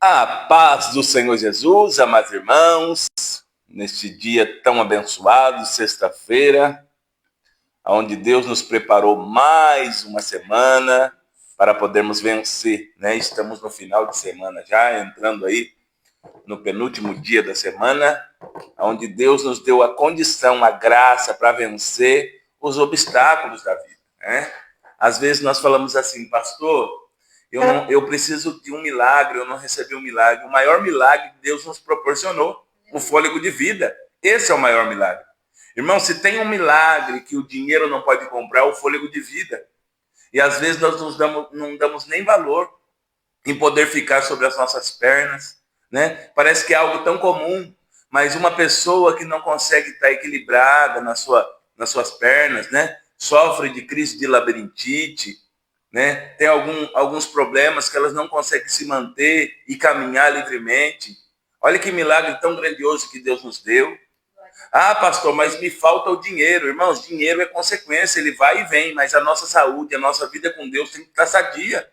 A paz do Senhor Jesus, amados irmãos, neste dia tão abençoado, sexta-feira, onde Deus nos preparou mais uma semana para podermos vencer, né? Estamos no final de semana já, entrando aí no penúltimo dia da semana, onde Deus nos deu a condição, a graça para vencer os obstáculos da vida, né? Às vezes nós falamos assim, pastor, eu preciso de um milagre, eu não recebi um milagre. O maior milagre que Deus nos proporcionou, o fôlego de vida. Esse é o maior milagre. Irmão, se tem um milagre que o dinheiro não pode comprar, é o fôlego de vida. E às vezes nós não damos nem valor em poder ficar sobre as nossas pernas, né? Parece que é algo tão comum, mas uma pessoa que não consegue estar equilibrada nas suas pernas, né? Sofre de crise de labirintite, né? Tem alguns problemas que elas não conseguem se manter e caminhar livremente. Olha que milagre tão grandioso que Deus nos deu. Ah, pastor, mas me falta o dinheiro. Irmãos, dinheiro é consequência, ele vai e vem, mas a nossa saúde, a nossa vida com Deus tem que estar sadia.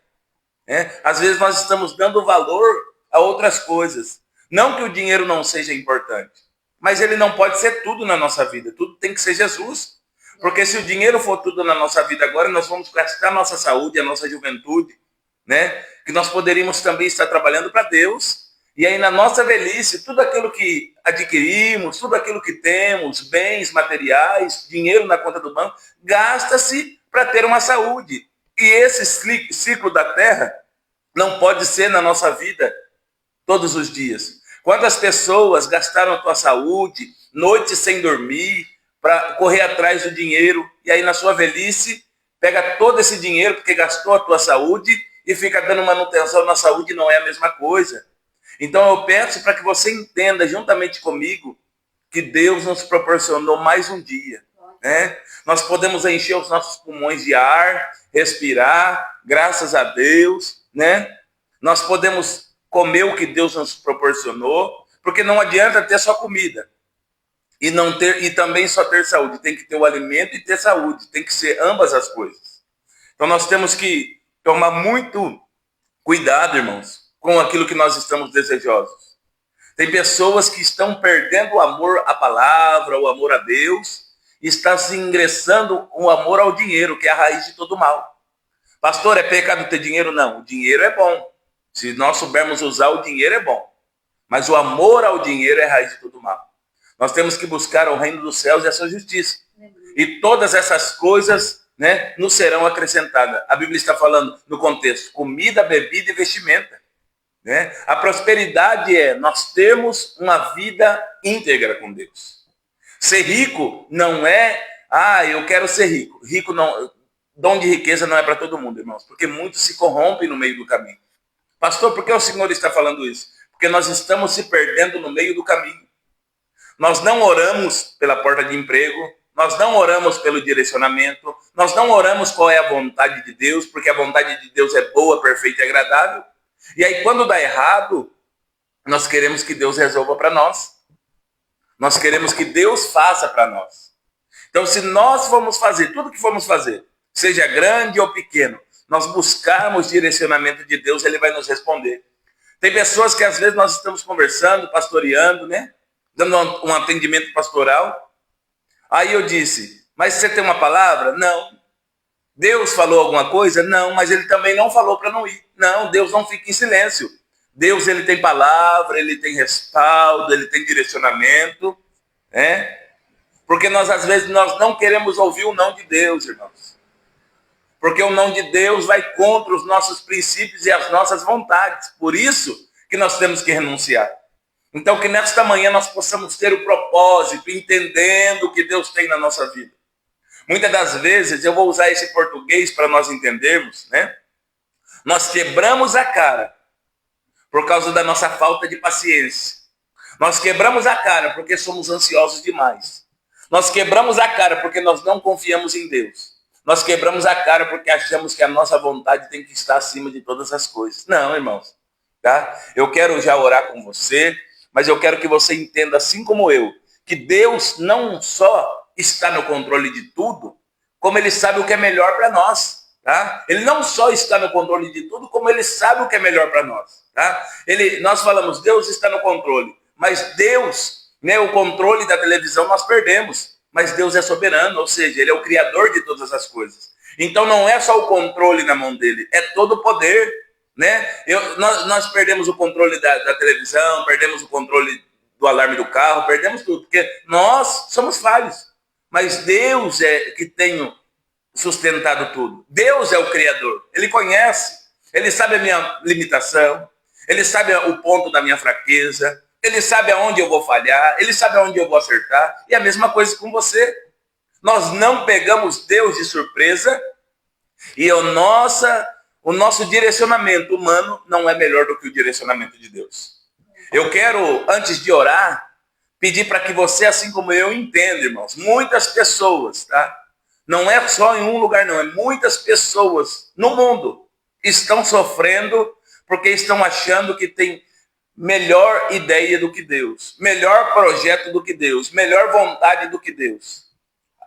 Né? Às vezes nós estamos dando valor a outras coisas. Não que o dinheiro não seja importante, mas ele não pode ser tudo na nossa vida. Tudo tem que ser Jesus. Porque se o dinheiro for tudo na nossa vida agora, nós vamos gastar a nossa saúde, a nossa juventude, né? Que nós poderíamos também estar trabalhando para Deus. E aí na nossa velhice, tudo aquilo que adquirimos, tudo aquilo que temos, bens materiais, dinheiro na conta do banco, gasta-se para ter uma saúde. E esse ciclo da terra não pode ser na nossa vida todos os dias. Quantas pessoas gastaram a tua saúde, noites sem dormir, para correr atrás do dinheiro, e aí na sua velhice, pega todo esse dinheiro porque gastou a tua saúde e fica dando manutenção na saúde, não é a mesma coisa. Então eu peço para que você entenda juntamente comigo que Deus nos proporcionou mais um dia, né? Nós podemos encher os nossos pulmões de ar, respirar, graças a Deus, né? Nós podemos comer o que Deus nos proporcionou, porque não adianta ter só comida e também só ter saúde. Tem que ter o alimento e ter saúde. Tem que ser ambas as coisas. Então nós temos que tomar muito cuidado, irmãos, com aquilo que nós estamos desejosos. Tem pessoas que estão perdendo o amor à palavra, o amor a Deus, e está se ingressando o amor ao dinheiro, que é a raiz de todo mal. Pastor, é pecado ter dinheiro? Não, o dinheiro é bom. Se nós soubermos usar, o dinheiro é bom. Mas o amor ao dinheiro é a raiz de todo mal. Nós temos que buscar o reino dos céus e a sua justiça. E todas essas coisas, né, nos serão acrescentadas. A Bíblia está falando no contexto, comida, bebida e vestimenta. Né? A prosperidade é nós termos uma vida íntegra com Deus. Ser rico não é, eu quero ser rico. Rico não, dom de riqueza não é para todo mundo, irmãos, porque muitos se corrompem no meio do caminho. Pastor, por que o Senhor está falando isso? Porque nós estamos se perdendo no meio do caminho. Nós não oramos pela porta de emprego, nós não oramos pelo direcionamento, nós não oramos qual é a vontade de Deus, porque a vontade de Deus é boa, perfeita e agradável. E aí quando dá errado, nós queremos que Deus resolva para nós. Nós queremos que Deus faça para nós. Então se nós formos fazer tudo que formos fazer, seja grande ou pequeno, nós buscarmos direcionamento de Deus, Ele vai nos responder. Tem pessoas que às vezes nós estamos conversando, pastoreando, né? Dando um atendimento pastoral. Aí eu disse, mas você tem uma palavra? Não. Deus falou alguma coisa? Não, mas ele também não falou para não ir. Não, Deus não fica em silêncio. Deus, ele tem palavra, ele tem respaldo, ele tem direcionamento, né? Porque nós, às vezes, nós não queremos ouvir o não de Deus, irmãos. Porque o não de Deus vai contra os nossos princípios e as nossas vontades. Por isso que nós temos que renunciar. Então, que nesta manhã nós possamos ter o propósito, entendendo o que Deus tem na nossa vida. Muitas das vezes, eu vou usar esse português para nós entendermos, né? Nós quebramos a cara por causa da nossa falta de paciência. Nós quebramos a cara porque somos ansiosos demais. Nós quebramos a cara porque nós não confiamos em Deus. Nós quebramos a cara porque achamos que a nossa vontade tem que estar acima de todas as coisas. Não, irmãos. Tá? Eu quero já orar com você, mas eu quero que você entenda, assim como eu, que Deus não só está no controle de tudo, como Ele sabe o que é melhor para nós. Tá? Ele não só está no controle de tudo, como ele sabe o que é melhor para nós. Tá? Nós falamos, Deus está no controle, mas Deus, né, o controle da televisão nós perdemos, mas Deus é soberano, ou seja, ele é o criador de todas as coisas. Então não é só o controle na mão dele, é todo o poder. Né? Nós perdemos o controle da televisão, perdemos o controle do alarme do carro, perdemos tudo, porque nós somos falhos, mas Deus é que tem sustentado tudo. Deus é o Criador, Ele conhece, Ele sabe a minha limitação, Ele sabe o ponto da minha fraqueza, Ele sabe aonde eu vou falhar, Ele sabe aonde eu vou acertar, e a mesma coisa com você. Nós não pegamos Deus de surpresa, e o nosso direcionamento humano não é melhor do que o direcionamento de Deus. Eu quero, antes de orar, pedir para que você, assim como eu, entenda, irmãos, muitas pessoas, tá? Não é só em um lugar, não, é muitas pessoas no mundo estão sofrendo porque estão achando que tem melhor ideia do que Deus, melhor projeto do que Deus, melhor vontade do que Deus.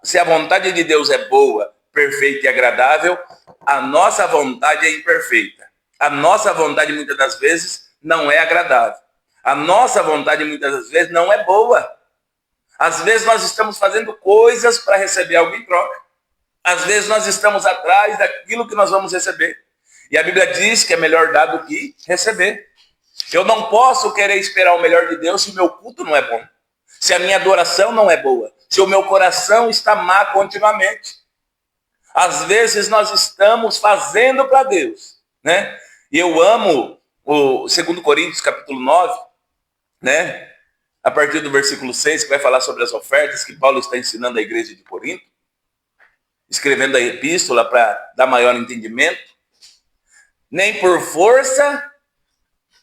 Se a vontade de Deus é boa, perfeita e agradável, a nossa vontade é imperfeita. A nossa vontade, muitas das vezes, não é agradável. A nossa vontade, muitas das vezes, não é boa. Às vezes nós estamos fazendo coisas para receber algo em troca. Às vezes nós estamos atrás daquilo que nós vamos receber. E a Bíblia diz que é melhor dar do que receber. Eu não posso querer esperar o melhor de Deus se o meu culto não é bom. Se a minha adoração não é boa. Se o meu coração está má continuamente. Às vezes nós estamos fazendo para Deus, né? E eu amo o 2 Coríntios capítulo 9, né? A partir do versículo 6, que vai falar sobre as ofertas que Paulo está ensinando à igreja de Corinto, escrevendo a epístola para dar maior entendimento. Nem por força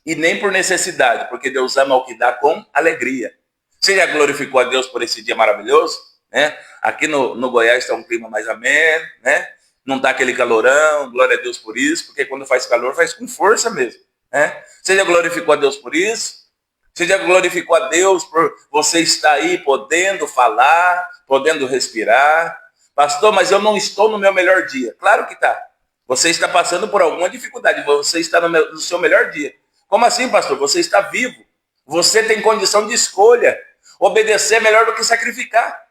e nem por necessidade, porque Deus ama o que dá com alegria. Você já glorificou a Deus por esse dia maravilhoso? Né? Aqui no Goiás está um clima mais ameno, né? Não está aquele calorão, glória a Deus por isso, porque quando faz calor faz com força mesmo. Né? Você já glorificou a Deus por isso? Você já glorificou a Deus por você estar aí podendo falar, podendo respirar? Pastor, mas eu não estou no meu melhor dia. Claro que está. Você está passando por alguma dificuldade, você está no seu melhor dia. Como assim, pastor? Você está vivo. Você tem condição de escolha. Obedecer é melhor do que sacrificar.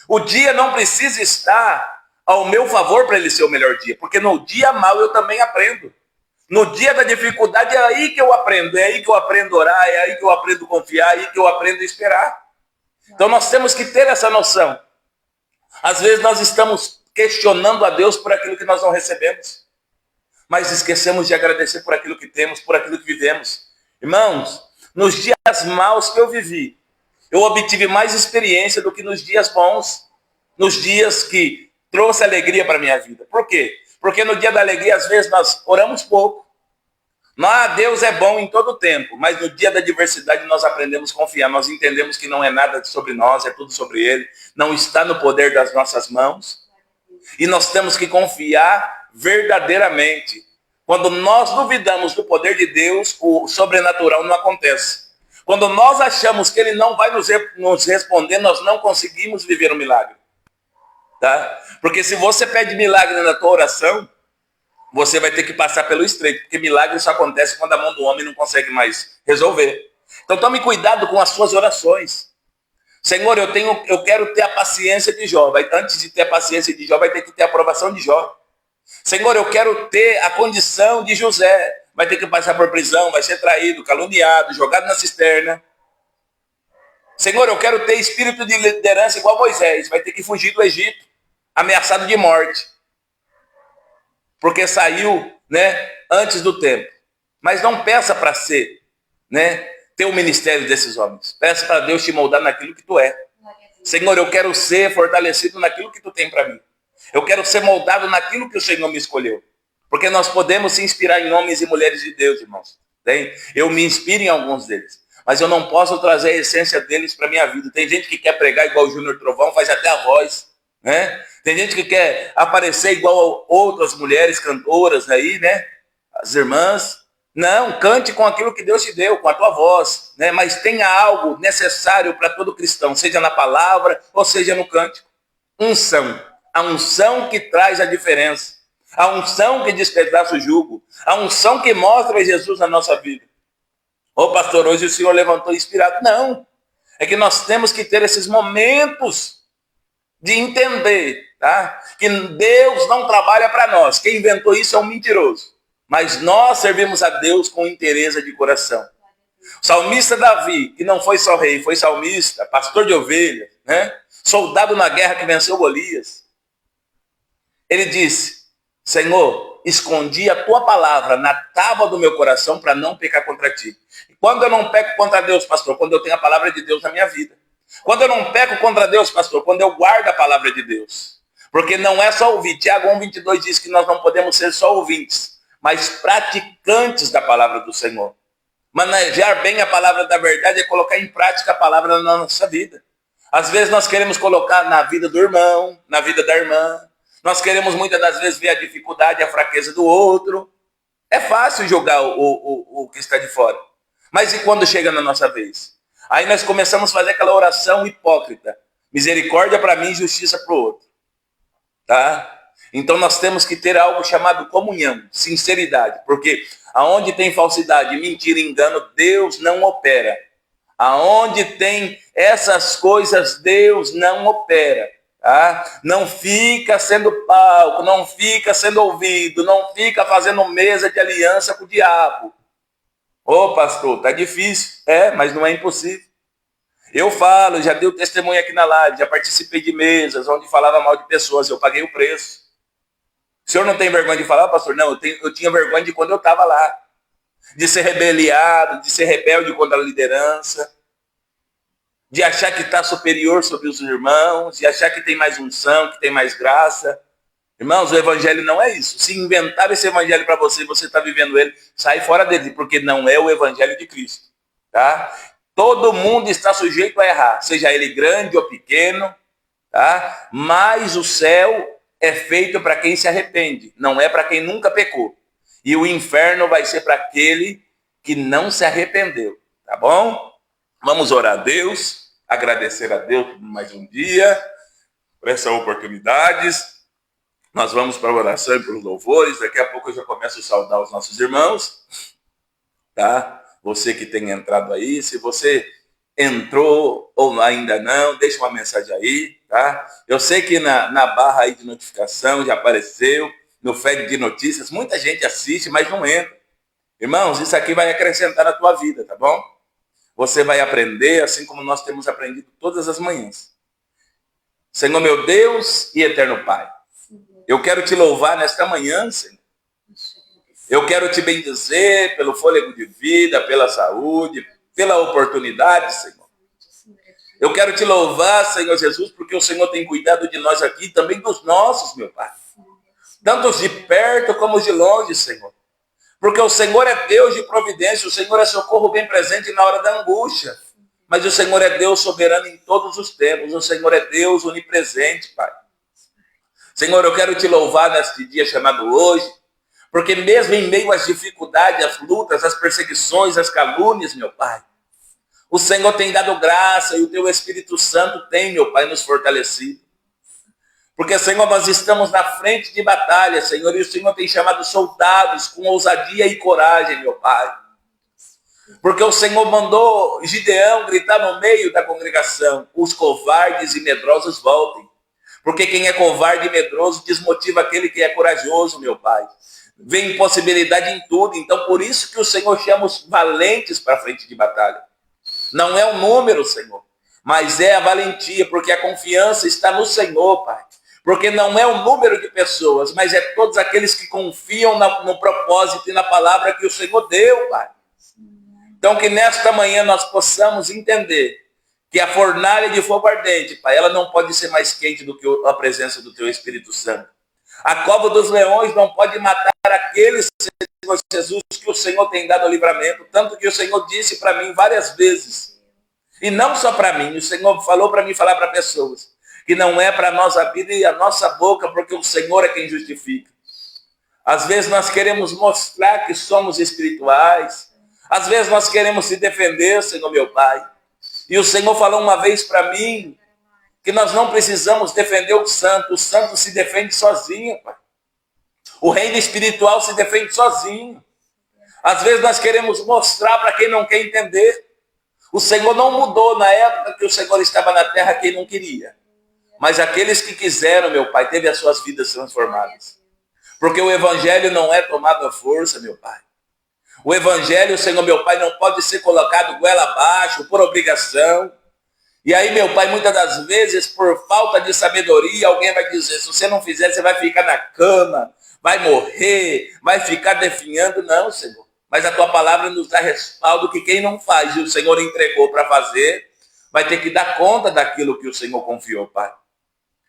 O dia não precisa estar ao meu favor para ele ser o melhor dia, porque no dia mau eu também aprendo. No dia da dificuldade é aí que eu aprendo, é aí que eu aprendo a orar, é aí que eu aprendo a confiar, é aí que eu aprendo a esperar. Então nós temos que ter essa noção. Às vezes nós estamos questionando a Deus por aquilo que nós não recebemos, mas esquecemos de agradecer por aquilo que temos, por aquilo que vivemos. Irmãos, nos dias maus que eu vivi, eu obtive mais experiência do que nos dias bons, nos dias que trouxe alegria para a minha vida. Por quê? Porque no dia da alegria, às vezes, nós oramos pouco. Deus é bom em todo o tempo, mas no dia da adversidade nós aprendemos a confiar, nós entendemos que não é nada sobre nós, é tudo sobre Ele, não está no poder das nossas mãos, e nós temos que confiar verdadeiramente. Quando nós duvidamos do poder de Deus, o sobrenatural não acontece. Quando nós achamos que Ele não vai nos responder, nós não conseguimos viver um milagre. Tá? Porque se você pede milagre na tua oração, você vai ter que passar pelo estreito, porque milagre só acontece quando a mão do homem não consegue mais resolver. Então tome cuidado com as suas orações. Senhor, eu quero ter a paciência de Jó. Antes de ter a paciência de Jó, vai ter que ter a aprovação de Jó. Senhor, eu quero ter a condição de José. Vai ter que passar por prisão, vai ser traído, caluniado, jogado na cisterna. Senhor, eu quero ter espírito de liderança igual Moisés. Vai ter que fugir do Egito, ameaçado de morte. Porque saiu, né, antes do tempo. Mas não peça para ser, né, ter o ministério desses homens. Peça para Deus te moldar naquilo que tu é. Senhor, eu quero ser fortalecido naquilo que tu tem para mim. Eu quero ser moldado naquilo que o Senhor me escolheu. Porque nós podemos se inspirar em homens e mulheres de Deus, irmãos. Eu me inspiro em alguns deles. Mas eu não posso trazer a essência deles para a minha vida. Tem gente que quer pregar igual o Júnior Trovão, faz até a voz. Né? Tem gente que quer aparecer igual a outras mulheres cantoras aí, né? As irmãs. Não, cante com aquilo que Deus te deu, com a tua voz. Né? Mas tenha algo necessário para todo cristão, seja na palavra ou seja no cântico. Unção. A unção que traz a diferença. A unção que despedaça o jugo. A unção que mostra Jesus na nossa vida. Ô pastor, hoje o senhor levantou inspirado. Não. É que nós temos que ter esses momentos de entender, tá? Que Deus não trabalha para nós. Quem inventou isso é um mentiroso. Mas nós servimos a Deus com interesse de coração. O salmista Davi, que não foi só rei, foi salmista, pastor de ovelhas, né? Soldado na guerra que venceu Golias. Ele disse: Senhor, escondi a tua palavra na tábua do meu coração para não pecar contra ti. E quando eu não peco contra Deus, pastor? Quando eu tenho a palavra de Deus na minha vida. Quando eu não peco contra Deus, pastor? Quando eu guardo a palavra de Deus. Porque não é só ouvir. Tiago 1,22 diz que nós não podemos ser só ouvintes, mas praticantes da palavra do Senhor. Manejar bem a palavra da verdade é colocar em prática a palavra na nossa vida. Às vezes nós queremos colocar na vida do irmão, na vida da irmã. Nós queremos muitas das vezes ver a dificuldade, a fraqueza do outro. É fácil jogar o que está de fora. Mas e quando chega na nossa vez? Aí nós começamos a fazer aquela oração hipócrita. Misericórdia para mim e justiça para o outro. Tá? Então nós temos que ter algo chamado comunhão, sinceridade. Porque aonde tem falsidade, mentira, engano, Deus não opera. Aonde tem essas coisas, Deus não opera. Tá? Não fica sendo palco, não fica sendo ouvido, não fica fazendo mesa de aliança com o diabo. Ô pastor, tá difícil. É, mas não é impossível. Eu falo, já dei o testemunho aqui na live, já participei de mesas onde falava mal de pessoas, eu paguei o preço. O senhor não tem vergonha de falar, pastor? Não, eu tinha vergonha de quando eu estava lá. De ser rebeliado, de ser rebelde contra a liderança. De achar que está superior sobre os irmãos, de achar que tem mais unção, que tem mais graça. Irmãos, o evangelho não é isso. Se inventar esse evangelho para você e você está vivendo ele, sai fora dele, porque não é o evangelho de Cristo. Tá? Todo mundo está sujeito a errar, seja ele grande ou pequeno, tá? Mas o céu é feito para quem se arrepende, não é para quem nunca pecou. E o inferno vai ser para aquele que não se arrependeu, tá bom? Vamos orar a Deus, agradecer a Deus por mais um dia, por essa oportunidade. Nós vamos para a oração e para os louvores. Daqui a pouco eu já começo a saudar os nossos irmãos. Tá? Você que tem entrado aí, se você entrou ou ainda não, deixa uma mensagem aí. Tá? Eu sei que na barra aí de notificação já apareceu, no feed de notícias, muita gente assiste, mas não entra. Irmãos, isso aqui vai acrescentar na tua vida, tá bom? Você vai aprender assim como nós temos aprendido todas as manhãs. Senhor meu Deus e eterno Pai, eu quero te louvar nesta manhã, Senhor. Eu quero te bendizer pelo fôlego de vida, pela saúde, pela oportunidade, Senhor. Eu quero te louvar, Senhor Jesus, porque o Senhor tem cuidado de nós aqui, também dos nossos, meu Pai. Tanto os de perto como os de longe, Senhor. Porque o Senhor é Deus de providência, o Senhor é socorro bem presente na hora da angústia. Mas o Senhor é Deus soberano em todos os tempos, o Senhor é Deus onipresente, Pai. Senhor, eu quero te louvar neste dia chamado hoje, porque mesmo em meio às dificuldades, às lutas, às perseguições, às calúnias, meu Pai, o Senhor tem dado graça e o teu Espírito Santo tem, meu Pai, nos fortalecido. Porque, Senhor, nós estamos na frente de batalha, Senhor, e o Senhor tem chamado soldados com ousadia e coragem, meu Pai. Porque o Senhor mandou Gideão gritar no meio da congregação: os covardes e medrosos voltem. Porque quem é covarde e medroso desmotiva aquele que é corajoso, meu Pai. Vê impossibilidade em tudo. Então, por isso que o Senhor chama os valentes para a frente de batalha. Não é o número, Senhor, mas é a valentia, porque a confiança está no Senhor, Pai. Porque não é o número de pessoas, mas é todos aqueles que confiam no propósito e na palavra que o Senhor deu, Pai. Então, que nesta manhã nós possamos entender que a fornalha de fogo ardente, Pai, ela não pode ser mais quente do que a presença do Teu Espírito Santo. A cova dos leões não pode matar aqueles, Senhor Jesus, que o Senhor tem dado livramento. Tanto que o Senhor disse para mim várias vezes, e não só para mim, o Senhor falou para mim falar para pessoas, que não é para nós abrir a nossa boca, porque o Senhor é quem justifica. Às vezes nós queremos mostrar que somos espirituais. Às vezes nós queremos se defender, Senhor meu Pai. E o Senhor falou uma vez para mim que nós não precisamos defender o santo se defende sozinho, Pai. O reino espiritual se defende sozinho. Às vezes nós queremos mostrar para quem não quer entender. O Senhor não mudou na época que o Senhor estava na terra quem não queria. Mas aqueles que quiseram, meu Pai, teve as suas vidas transformadas. Porque o evangelho não é tomado à força, meu Pai. O evangelho, Senhor, meu Pai, não pode ser colocado goela abaixo, por obrigação. E aí, meu Pai, muitas das vezes, por falta de sabedoria, alguém vai dizer, se você não fizer, você vai ficar na cama, vai morrer, vai ficar definhando. Não, Senhor. Mas a tua palavra nos dá respaldo que quem não faz e o Senhor entregou para fazer, vai ter que dar conta daquilo que o Senhor confiou, Pai.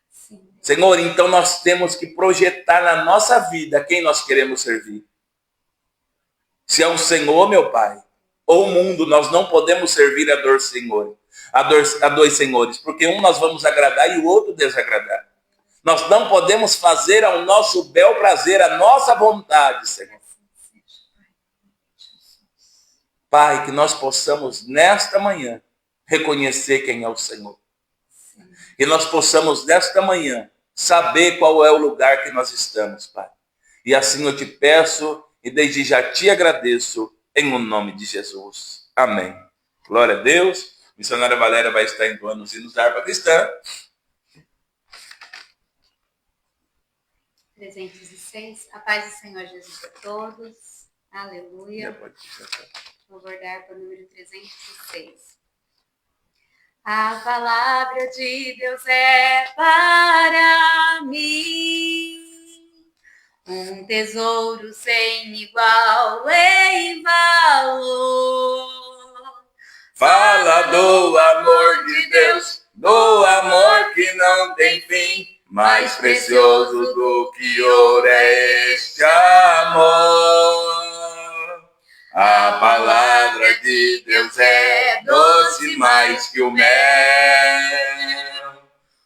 Sim. Senhor, então nós temos que projetar na nossa vida quem nós queremos servir. Se é o Senhor, meu Pai, ou o mundo, nós não podemos servir a dois senhores, porque um nós vamos agradar e o outro desagradar. Nós não podemos fazer ao nosso bel prazer, a nossa vontade, Senhor. Pai, que nós possamos, nesta manhã, reconhecer quem é o Senhor. Que nós possamos, nesta manhã, saber qual é o lugar que nós estamos, Pai. E assim eu te peço e desde já te agradeço, em o nome de Jesus. Amém. Glória a Deus. A missionária Valéria vai estar entoando os hinos da harpa cristã. 306. A paz do Senhor Jesus a todos. Aleluia. Vou abordar para o número 306. A palavra de Deus é para mim um tesouro sem igual em valor. Fala do amor de Deus, do amor que não tem fim, mais precioso do que ouro é este amor. A palavra de Deus é doce mais que o mel,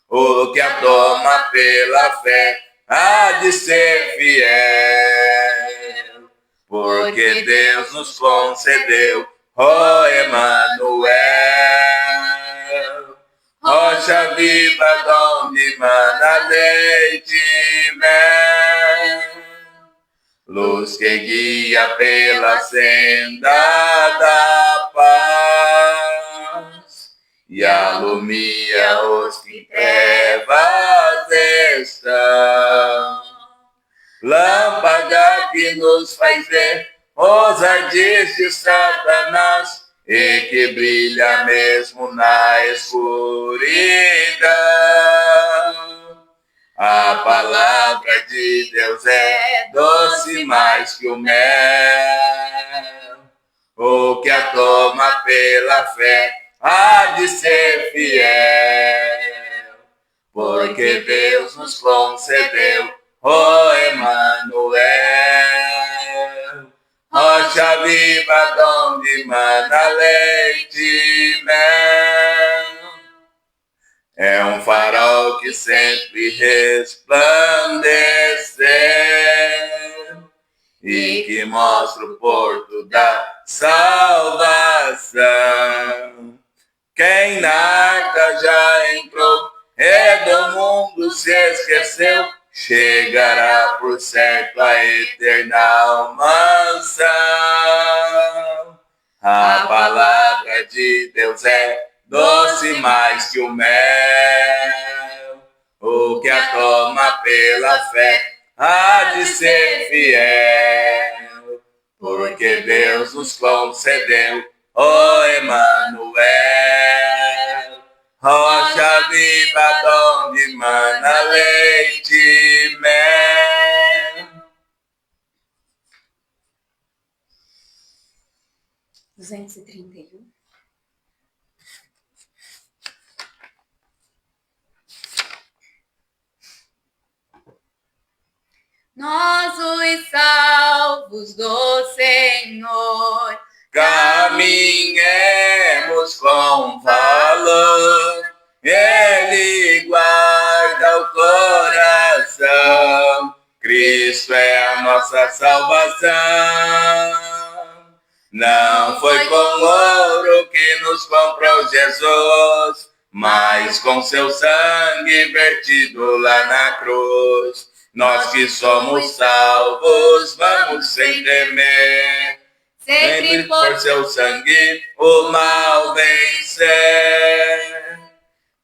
o que a toma pela fé há de ser fiel, porque Deus nos concedeu, ó Emanuel, rocha viva donde mana leite e mel, luz que guia pela senda da paz e alumia os que trevas estão. Lâmpada que nos faz ver os ardis de Satanás e que brilha mesmo na escuridão. A palavra de Deus é doce mais que o mel, o que a toma pela fé há de ser fiel, porque Deus nos concedeu, ó Emanuel, rocha viva donde mana leite e mel. É um farol que sempre resplandece e que mostra o porto da salvação. Quem na arca já entrou e do mundo se esqueceu, chegará por certo a eterna mansão. A palavra de Deus é doce mais que o mel, o que a toma pela fé há de ser fiel, porque Deus nos concedeu, ó Emanuel, rocha viva donde mana leite e mel. 231. Nós, os salvos do Senhor, caminhemos com valor, Ele guarda o coração, Cristo é a nossa salvação. Não foi com ouro que nos comprou Jesus, mas com seu sangue vertido lá na cruz. Nós que somos salvos, vamos sem temer. Sempre por seu sangue o mal vencer.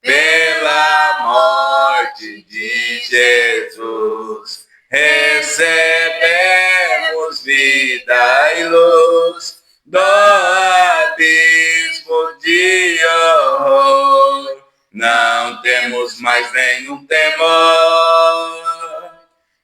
Pela morte de Jesus, recebemos vida e luz do abismo de horror. Não temos mais nenhum temor.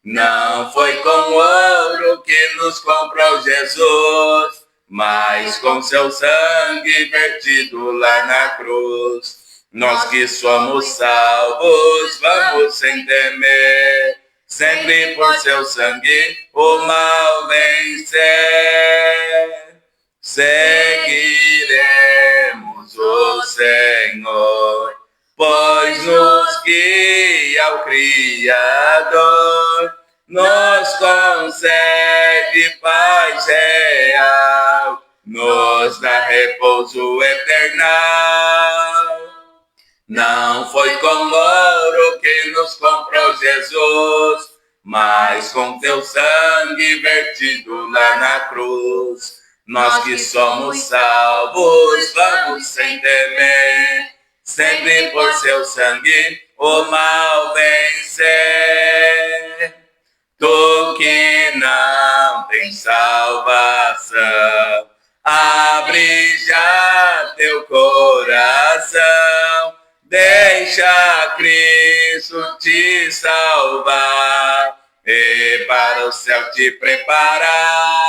Não foi com ouro que nos comprou Jesus, mas com seu sangue vertido lá na cruz. Nós que somos salvos, vamos sem temer. Sempre por seu sangue o mal vencer. Seguiremos o Senhor, pois nos guia o Criador, nos concede paz real, nos dá repouso eternal. Não foi com ouro que nos comprou Jesus, mas com teu sangue vertido lá na cruz. Nós que somos salvos, vamos sem temer. Sempre por seu sangue o mal vencer. Tu que não tens salvação, abre já teu coração. Deixa Cristo te salvar e para o céu te preparar.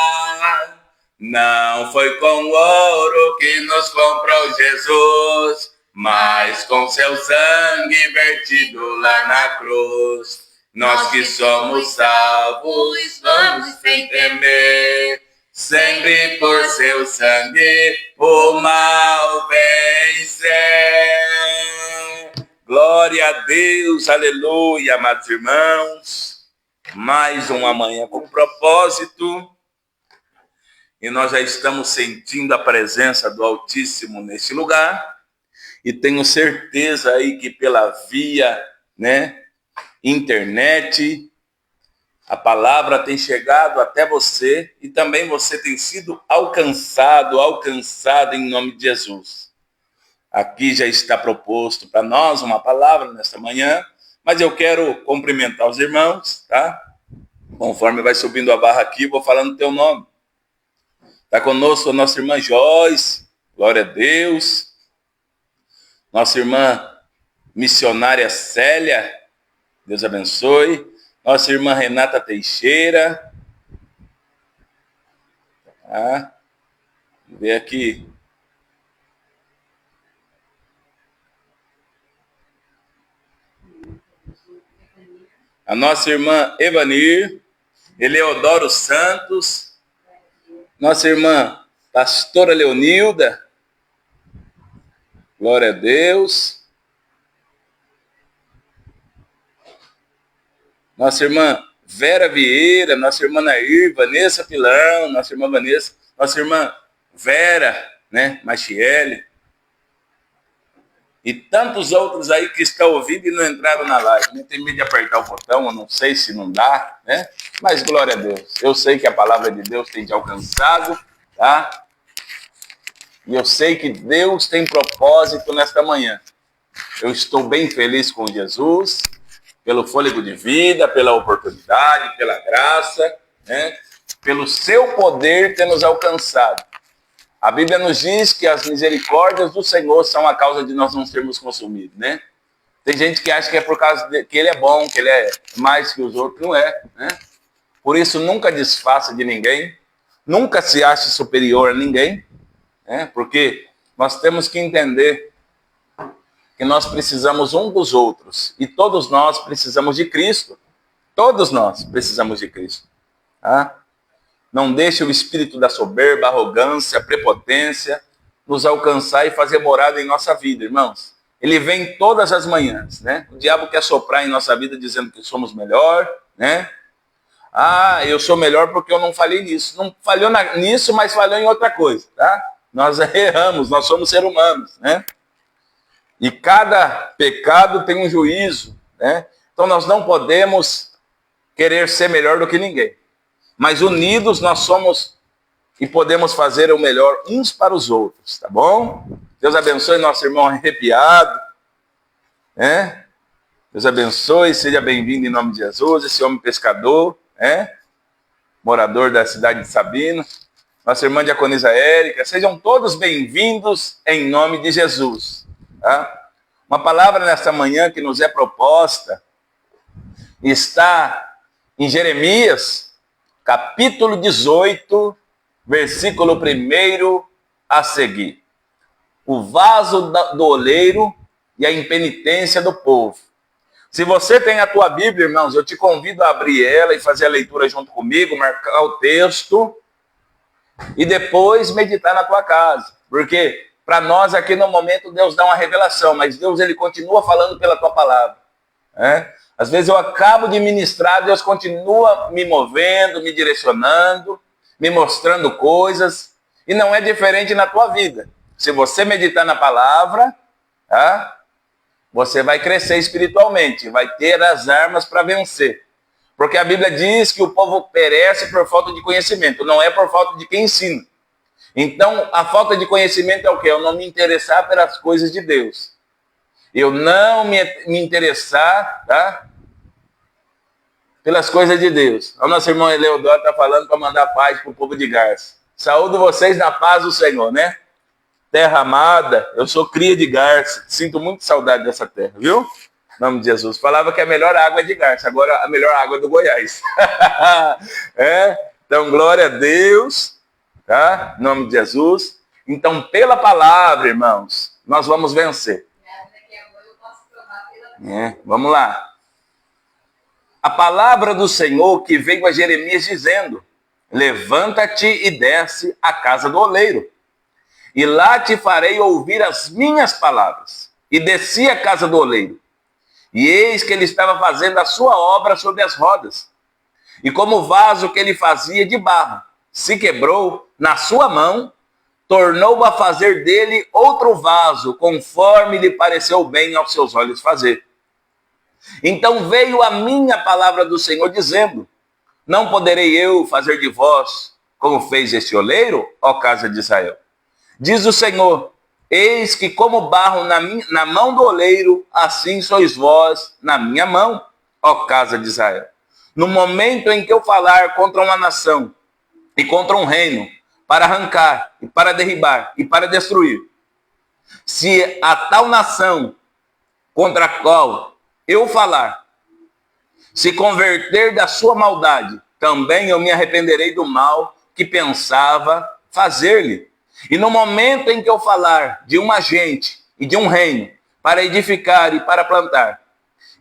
Não foi com ouro que nos comprou Jesus, mas com seu sangue vertido lá na cruz. Nós que somos salvos, vamos sem temer. Sempre por seu sangue o mal vencer. Glória a Deus, aleluia, amados irmãos. Mais uma manhã com propósito. E nós já estamos sentindo a presença do Altíssimo neste lugar. E tenho certeza aí que pela via, internet, a palavra tem chegado até você e também você tem sido alcançado em nome de Jesus. Aqui já está proposto para nós uma palavra nesta manhã, mas eu quero cumprimentar os irmãos, tá? Conforme vai subindo a barra aqui, vou falando o teu nome. Está conosco a nossa irmã Joyce, glória a Deus. Nossa irmã missionária Célia, Deus abençoe. Nossa irmã Renata Teixeira. Vamos ver aqui. A nossa irmã Evanir, Eleodoro Santos. Nossa irmã pastora Leonilda. Glória a Deus. Nossa irmã Vera Vieira, nossa irmã Nair, Vanessa Pilão, nossa irmã Vanessa, nossa irmã Vera, Machiele, e tantos outros aí que estão ouvindo e não entraram na live. Tem medo de apertar o botão, eu não sei se não dá, mas glória a Deus. Eu sei que a palavra de Deus tem te alcançado, tá? E eu sei que Deus tem propósito nesta manhã. Eu estou bem feliz com Jesus, pelo fôlego de vida, pela oportunidade, pela graça, pelo seu poder ter nos alcançado. A Bíblia nos diz que as misericórdias do Senhor são a causa de nós não sermos consumidos, Tem gente que acha que é por causa que ele é bom, que ele é mais que os outros, não é, Por isso nunca desfaça de ninguém, nunca se ache superior a ninguém, porque nós temos que entender que nós precisamos um dos outros. E todos nós precisamos de Cristo. Todos nós precisamos de Cristo. Tá? Não deixe o espírito da soberba, arrogância, prepotência nos alcançar e fazer morada em nossa vida, irmãos. Ele vem todas as manhãs, O diabo quer soprar em nossa vida dizendo que somos melhor, eu sou melhor porque eu não falhei nisso. Não falhou nisso, mas falhou em outra coisa, tá? Nós erramos, nós somos seres humanos, E cada pecado tem um juízo, Então nós não podemos querer ser melhor do que ninguém. Mas unidos nós somos e podemos fazer o melhor uns para os outros, tá bom? Deus abençoe nosso irmão arrepiado, né? Deus abençoe, seja bem-vindo em nome de Jesus, esse homem pescador, né? Morador da cidade de Sabina. Nossa irmã diaconisa Érica, sejam todos bem-vindos em nome de Jesus. Tá? Uma palavra nesta manhã que nos é proposta está em Jeremias, capítulo 18, versículo 1 a seguir. O vaso do oleiro e a impenitência do povo. Se você tem a tua Bíblia, irmãos, eu te convido a abrir ela e fazer a leitura junto comigo, marcar o texto e depois meditar na tua casa. Porque para nós aqui no momento Deus dá uma revelação, mas Deus ele continua falando pela tua palavra. Né? Às vezes eu acabo de ministrar, Deus continua me movendo, me direcionando, me mostrando coisas, e não é diferente na tua vida. Se você meditar na palavra, tá? Você vai crescer espiritualmente, vai ter as armas para vencer. Porque a Bíblia diz que o povo perece por falta de conhecimento, não é por falta de quem ensina. Então, a falta de conhecimento é o quê? Eu não me interessar pelas coisas de Deus. Eu não me interessar, tá? Pelas coisas de Deus. O nosso irmão Eleodoro está falando para mandar paz para o povo de Garça. Saúdo vocês na paz do Senhor, né? Terra amada, eu sou cria de Garça. Sinto muito saudade dessa terra, viu? Em nome de Jesus. Falava que a melhor água é de Garça, agora a melhor água é do Goiás. Então, glória a Deus, tá? Em nome de Jesus. Então, pela palavra, irmãos, nós vamos vencer. Vamos lá. A palavra do Senhor que veio a Jeremias dizendo: levanta-te e desce à casa do oleiro, e lá te farei ouvir as minhas palavras. E desci à casa do oleiro, e eis que ele estava fazendo a sua obra sobre as rodas. E como o vaso que ele fazia de barro se quebrou na sua mão, tornou a fazer dele outro vaso, conforme lhe pareceu bem aos seus olhos fazer. Então veio a minha palavra do Senhor dizendo: não poderei eu fazer de vós como fez este oleiro, ó casa de Israel? Diz o Senhor: eis que como barro na mão do oleiro, assim sois vós na minha mão, ó casa de Israel. No momento em que eu falar contra uma nação e contra um reino, para arrancar, e para derribar, e para destruir, se a tal nação contra a qual eu falar se converter da sua maldade, também eu me arrependerei do mal que pensava fazer-lhe. E no momento em que eu falar de uma gente e de um reino, para edificar e para plantar,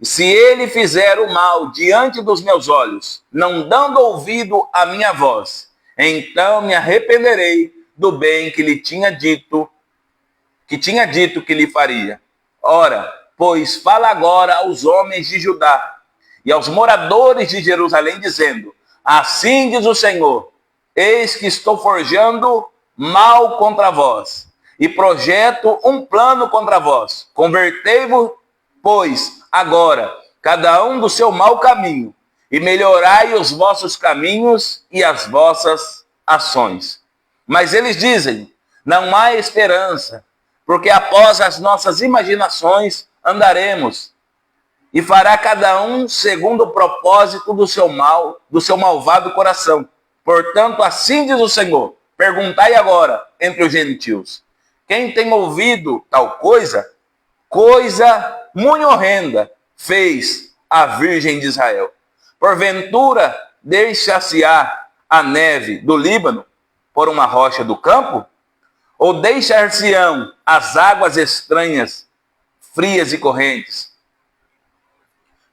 se ele fizer o mal diante dos meus olhos, não dando ouvido à minha voz, então me arrependerei do bem que lhe tinha dito que lhe faria. Ora, pois fala agora aos homens de Judá e aos moradores de Jerusalém, dizendo: assim diz o Senhor, eis que estou forjando mal contra vós, e projeto um plano contra vós. Convertei-vos, pois, agora, cada um do seu mau caminho, e melhorai os vossos caminhos e as vossas ações. Mas eles dizem: não há esperança, porque após as nossas imaginações andaremos, e fará cada um segundo o propósito do seu malvado coração. Portanto, assim diz o Senhor: perguntai agora entre os gentios, quem tem ouvido tal coisa? Coisa muito horrenda fez a Virgem de Israel. Porventura, deixar-se-á a neve do Líbano por uma rocha do campo? Ou deixar-se-ão as águas estranhas, frias e correntes?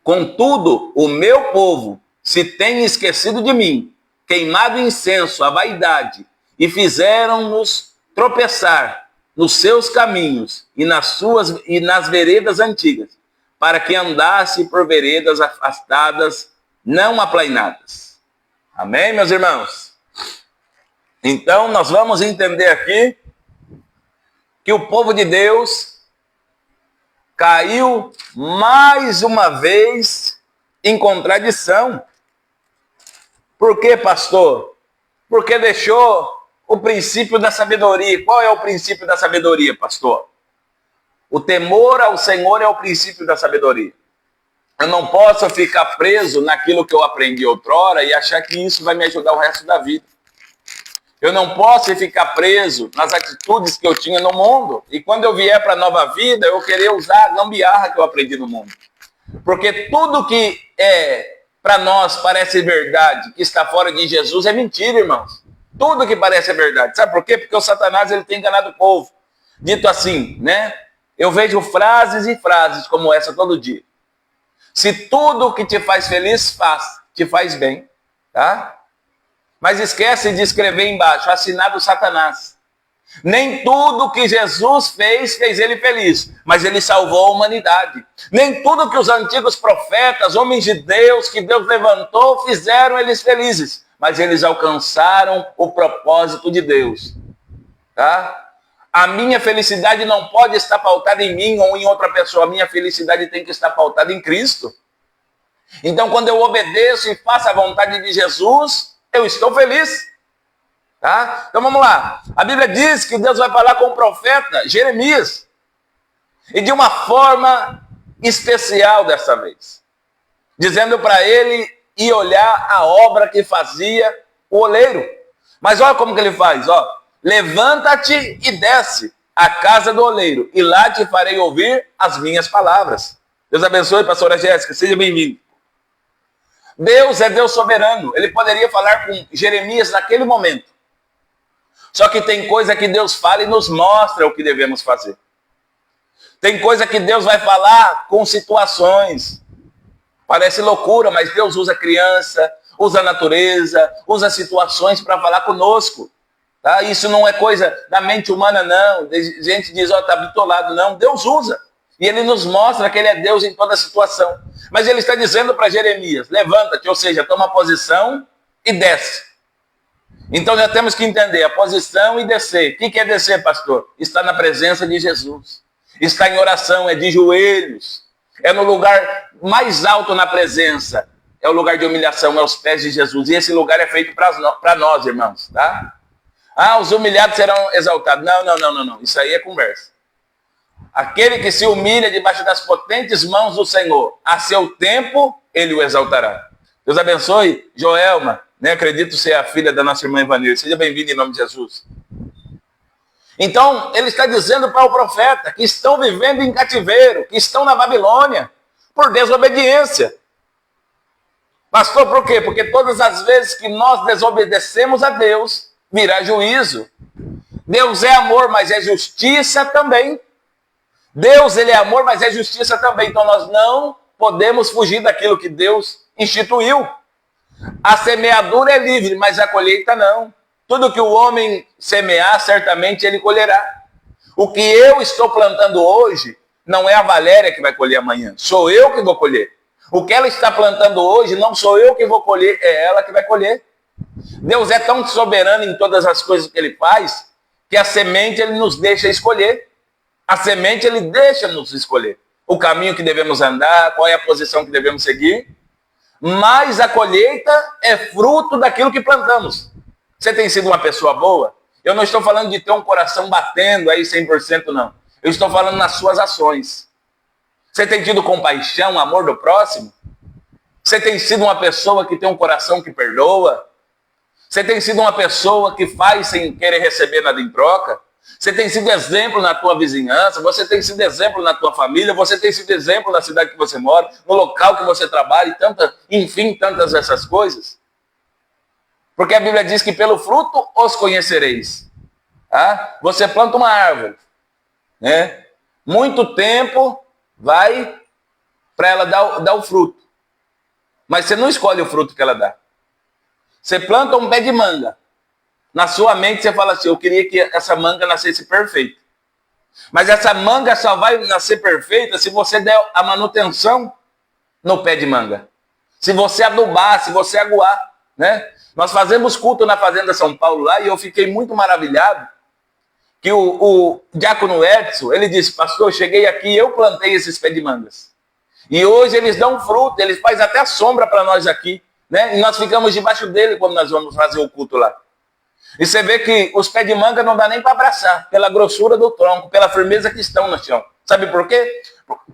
Contudo, o meu povo se tem esquecido de mim, queimado incenso à vaidade, e fizeram-nos tropeçar nos seus caminhos e nas veredas antigas, para que andasse por veredas afastadas, não aplainadas. Amém, meus irmãos? Então, nós vamos entender aqui que o povo de Deus caiu mais uma vez em contradição. Por quê, pastor? Porque deixou o princípio da sabedoria. Qual é o princípio da sabedoria, pastor? O temor ao Senhor é o princípio da sabedoria. Eu não posso ficar preso naquilo que eu aprendi outrora e achar que isso vai me ajudar o resto da vida. Eu não posso ficar preso nas atitudes que eu tinha no mundo. E quando eu vier para a nova vida, eu querer usar a gambiarra que eu aprendi no mundo. Porque tudo que para nós parece verdade, que está fora de Jesus, é mentira, irmãos. Tudo que parece verdade. Sabe por quê? Porque o Satanás ele tem enganado o povo. Dito assim, né? Eu vejo frases e frases como essa todo dia. Se tudo que te faz feliz te faz bem, tá? Mas esquece de escrever embaixo, assinado Satanás. Nem tudo que Jesus fez ele feliz, mas ele salvou a humanidade. Nem tudo que os antigos profetas, homens de Deus, que Deus levantou, fizeram eles felizes, mas eles alcançaram o propósito de Deus. Tá? A minha felicidade não pode estar pautada em mim ou em outra pessoa. A minha felicidade tem que estar pautada em Cristo. Então, quando eu obedeço e faço a vontade de Jesus, eu estou feliz. Tá? Então vamos lá. A Bíblia diz que Deus vai falar com o profeta Jeremias. E de uma forma especial dessa vez. Dizendo para ele ir olhar a obra que fazia o oleiro. Mas olha como que ele faz. Ó. Levanta-te e desce à casa do oleiro. E lá te farei ouvir as minhas palavras. Deus abençoe, pastora Jéssica. Seja bem-vindo. Deus é Deus soberano. Ele poderia falar com Jeremias naquele momento. Só que tem coisa que Deus fala e nos mostra o que devemos fazer. Tem coisa que Deus vai falar com situações. Parece loucura, mas Deus usa criança, usa a natureza, usa situações para falar conosco. Tá? Isso não é coisa da mente humana, não. A gente diz, está bitolado. Não, Deus usa. E ele nos mostra que ele é Deus em toda situação. Mas ele está dizendo para Jeremias, levanta-te, ou seja, toma posição e desce. Então já temos que entender a posição e descer. O que é descer, pastor? Está na presença de Jesus. Está em oração, é de joelhos. É no lugar mais alto na presença. É o lugar de humilhação, é aos pés de Jesus. E esse lugar é feito para nós, irmãos, tá? Os humilhados serão exaltados. Não. Isso aí é conversa. Aquele que se humilha debaixo das potentes mãos do Senhor, a seu tempo, ele o exaltará. Deus abençoe, Joelma, né? Acredito ser a filha da nossa irmã Ivanir. Seja bem-vindo em nome de Jesus. Então, ele está dizendo para o profeta que estão vivendo em cativeiro, que estão na Babilônia, por desobediência. Pastor, por quê? Porque todas as vezes que nós desobedecemos a Deus, virá juízo. Deus é amor, mas é justiça também. Deus, ele é amor, mas é justiça também. Então nós não podemos fugir daquilo que Deus instituiu. A semeadura é livre, mas a colheita não. Tudo que o homem semear, certamente ele colherá. O que eu estou plantando hoje, não é a Valéria que vai colher amanhã. Sou eu que vou colher. O que ela está plantando hoje, não sou eu que vou colher, é ela que vai colher. Deus é tão soberano em todas as coisas que ele faz, que a semente ele nos deixa escolher. A semente ele deixa nos escolher. O caminho que devemos andar, qual é a posição que devemos seguir. Mas a colheita é fruto daquilo que plantamos. Você tem sido uma pessoa boa? Eu não estou falando de ter um coração batendo aí 100%, não. Eu estou falando nas suas ações. Você tem tido compaixão, amor do próximo? Você tem sido uma pessoa que tem um coração que perdoa? Você tem sido uma pessoa que faz sem querer receber nada em troca? Você tem sido exemplo na tua vizinhança? Você tem sido exemplo na tua família? Você tem sido exemplo na cidade que você mora? No local que você trabalha? Enfim, tantas essas coisas. Porque a Bíblia diz que pelo fruto os conhecereis. Tá? Você planta uma árvore, né? Muito tempo vai para ela dar o fruto. Mas você não escolhe o fruto que ela dá. Você planta um pé de manga. Na sua mente você fala assim, eu queria que essa manga nascesse perfeita. Mas essa manga só vai nascer perfeita se você der a manutenção no pé de manga. Se você adubar, se você aguar, né? Nós fazemos culto na Fazenda São Paulo lá e eu fiquei muito maravilhado que o diácono Edson, ele disse, pastor, eu cheguei aqui e eu plantei esses pés de mangas. E hoje eles dão fruto, eles fazem até sombra para nós aqui. né? E nós ficamos debaixo dele quando nós vamos fazer o culto lá. E você vê que os pés de manga não dá nem para abraçar, pela grossura do tronco, pela firmeza que estão no chão. Sabe por quê?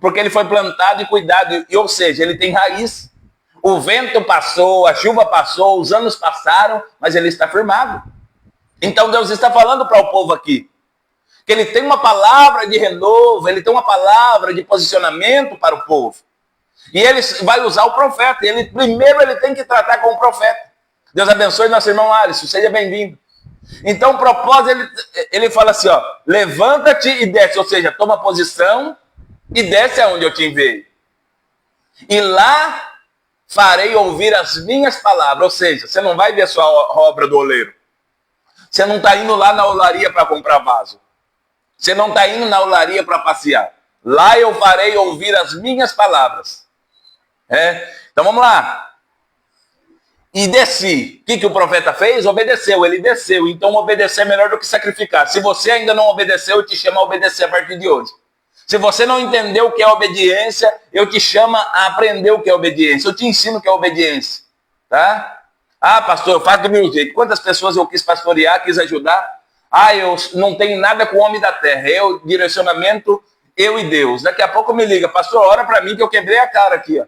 Porque ele foi plantado e cuidado, ou seja, ele tem raiz. O vento passou, a chuva passou, os anos passaram, mas ele está firmado. Então Deus está falando para o povo aqui, que ele tem uma palavra de renovo, ele tem uma palavra de posicionamento para o povo. E ele vai usar o profeta. Primeiro ele tem que tratar com o profeta. Deus abençoe nosso irmão Alisson, seja bem-vindo. Então o propósito, ele fala assim, ó, levanta-te e desce, ou seja, toma posição e desce aonde eu te enviei. E lá farei ouvir as minhas palavras, ou seja, você não vai ver a sua obra do oleiro. Você não está indo lá na olaria para comprar vaso. Você não está indo na olaria para passear. Lá eu farei ouvir as minhas palavras. Então vamos lá. E desci. O que o profeta fez? Obedeceu. Ele desceu. Então obedecer é melhor do que sacrificar. Se você ainda não obedeceu, eu te chamo a obedecer a partir de hoje. Se você não entendeu o que é obediência, eu te chamo a aprender o que é obediência. Eu te ensino o que é obediência. Tá? Ah, pastor, eu faço do meu jeito. Quantas pessoas eu quis pastorear, quis ajudar? Ah, eu não tenho nada com o homem da terra. Direcionamento, eu e Deus. Daqui a pouco me liga, pastor, ora para mim que eu quebrei a cara aqui, ó.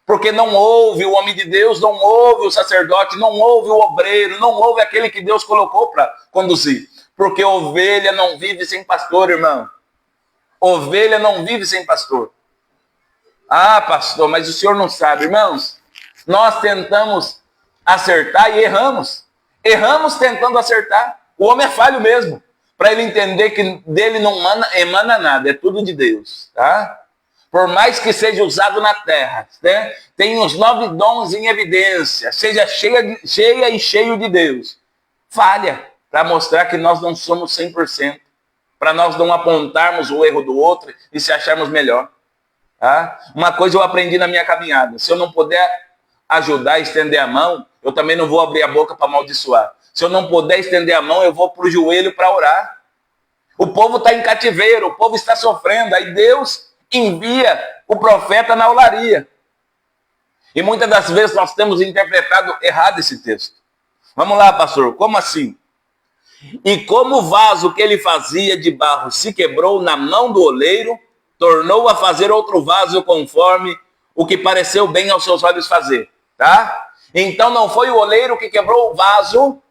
Porque não ouve o homem de Deus, não ouve o sacerdote, não ouve o obreiro, não ouve aquele que Deus colocou para conduzir. Porque ovelha não vive sem pastor, irmão. Ovelha não vive sem pastor. Ah, pastor, mas o senhor não sabe, irmãos. Nós tentamos acertar e erramos. Erramos tentando acertar. O homem é falho mesmo. Para ele entender que dele não emana nada, é tudo de Deus, tá? Por mais que seja usado na terra, né? Tem os 9 dons em evidência, seja cheia e cheio de Deus. Falha, para mostrar que nós não somos 100%, para nós não apontarmos o erro do outro e se acharmos melhor. Tá? Uma coisa eu aprendi na minha caminhada, se eu não puder ajudar a estender a mão, eu também não vou abrir a boca para amaldiçoar. Se eu não puder estender a mão, eu vou para o joelho para orar. O povo está em cativeiro, o povo está sofrendo, aí Deus envia o profeta na olaria. E muitas das vezes nós temos interpretado errado esse texto. Vamos lá, pastor, como assim? E como o vaso que ele fazia de barro se quebrou na mão do oleiro, tornou a fazer outro vaso conforme o que pareceu bem aos seus olhos fazer. Tá? Então não foi o oleiro que quebrou o vaso,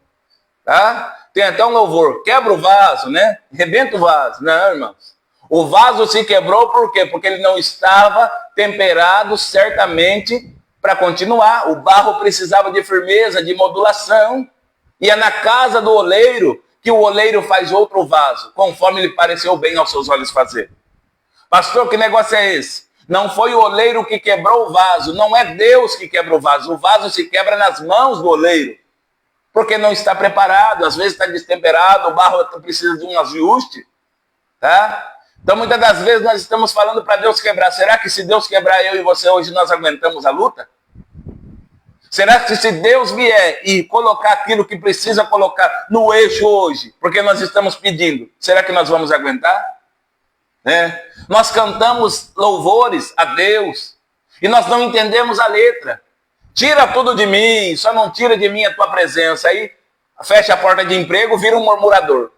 tá? Tem até um louvor, quebra o vaso, né? Rebenta o vaso. Não, irmãos. O vaso se quebrou por quê? Porque ele não estava temperado certamente para continuar. O barro precisava de firmeza, de modulação. E é na casa do oleiro que o oleiro faz outro vaso, conforme lhe pareceu bem aos seus olhos fazer. Pastor, que negócio é esse? Não foi o oleiro que quebrou o vaso, não é Deus que quebra o vaso se quebra nas mãos do oleiro, porque não está preparado, às vezes está destemperado, o barro precisa de um ajuste, tá? Então muitas das vezes nós estamos falando para Deus quebrar. Será que se Deus quebrar eu e você hoje nós aguentamos a luta? Será que se Deus vier e colocar aquilo que precisa colocar no eixo hoje, porque nós estamos pedindo, será que nós vamos aguentar? Né? Nós cantamos louvores a Deus e nós não entendemos a letra. Tira tudo de mim, só não tira de mim a tua presença. Aí fecha a porta de emprego, vira um murmurador.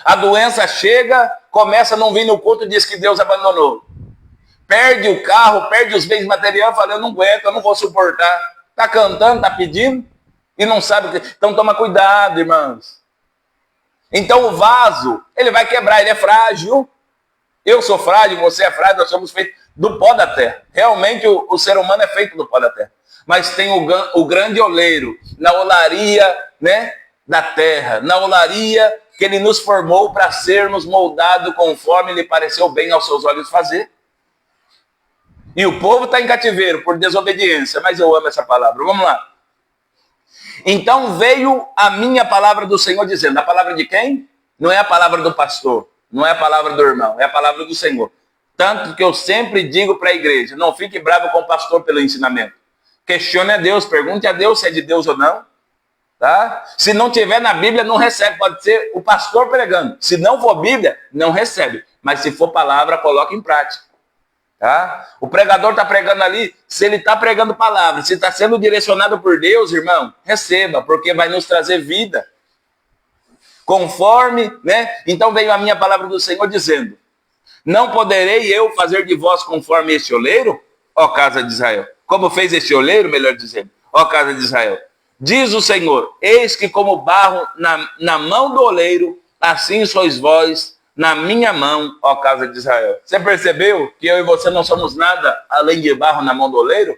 A doença chega, começa a não vir no culto e diz que Deus abandonou. Perde o carro, perde os bens materiais, fala, eu não aguento, eu não vou suportar. Está cantando, está pedindo e não sabe o que. Então toma cuidado, irmãos. Então o vaso, ele vai quebrar, ele é frágil. Eu sou frágil, você é frágil, nós somos feitos do pó da terra. Realmente o ser humano é feito do pó da terra. Mas tem o grande oleiro na olaria, né, da terra, na olaria que ele nos formou para sermos moldados conforme lhe pareceu bem aos seus olhos fazer. E o povo está em cativeiro por desobediência, mas eu amo essa palavra. Vamos lá. Então veio a minha palavra do Senhor dizendo, a palavra de quem? Não é a palavra do pastor, não é a palavra do irmão, é a palavra do Senhor. Tanto que eu sempre digo para a igreja, não fique bravo com o pastor pelo ensinamento. Questione a Deus, pergunte a Deus se é de Deus ou não. Tá? Se não tiver na Bíblia, não recebe. Pode ser o pastor pregando. Se não for Bíblia, não recebe. Mas se for palavra, coloque em prática. Tá? O pregador está pregando ali, se ele está pregando palavra, se está sendo direcionado por Deus, irmão, receba, porque vai nos trazer vida. Conforme, né? Então veio a minha palavra do Senhor dizendo: não poderei eu fazer de vós conforme este oleiro, ó casa de Israel? Como fez este oleiro, melhor dizendo, ó casa de Israel? Diz o Senhor: eis que como barro na mão do oleiro, assim sois vós na minha mão, ó casa de Israel. Você percebeu que eu e você não somos nada além de barro na mão do oleiro?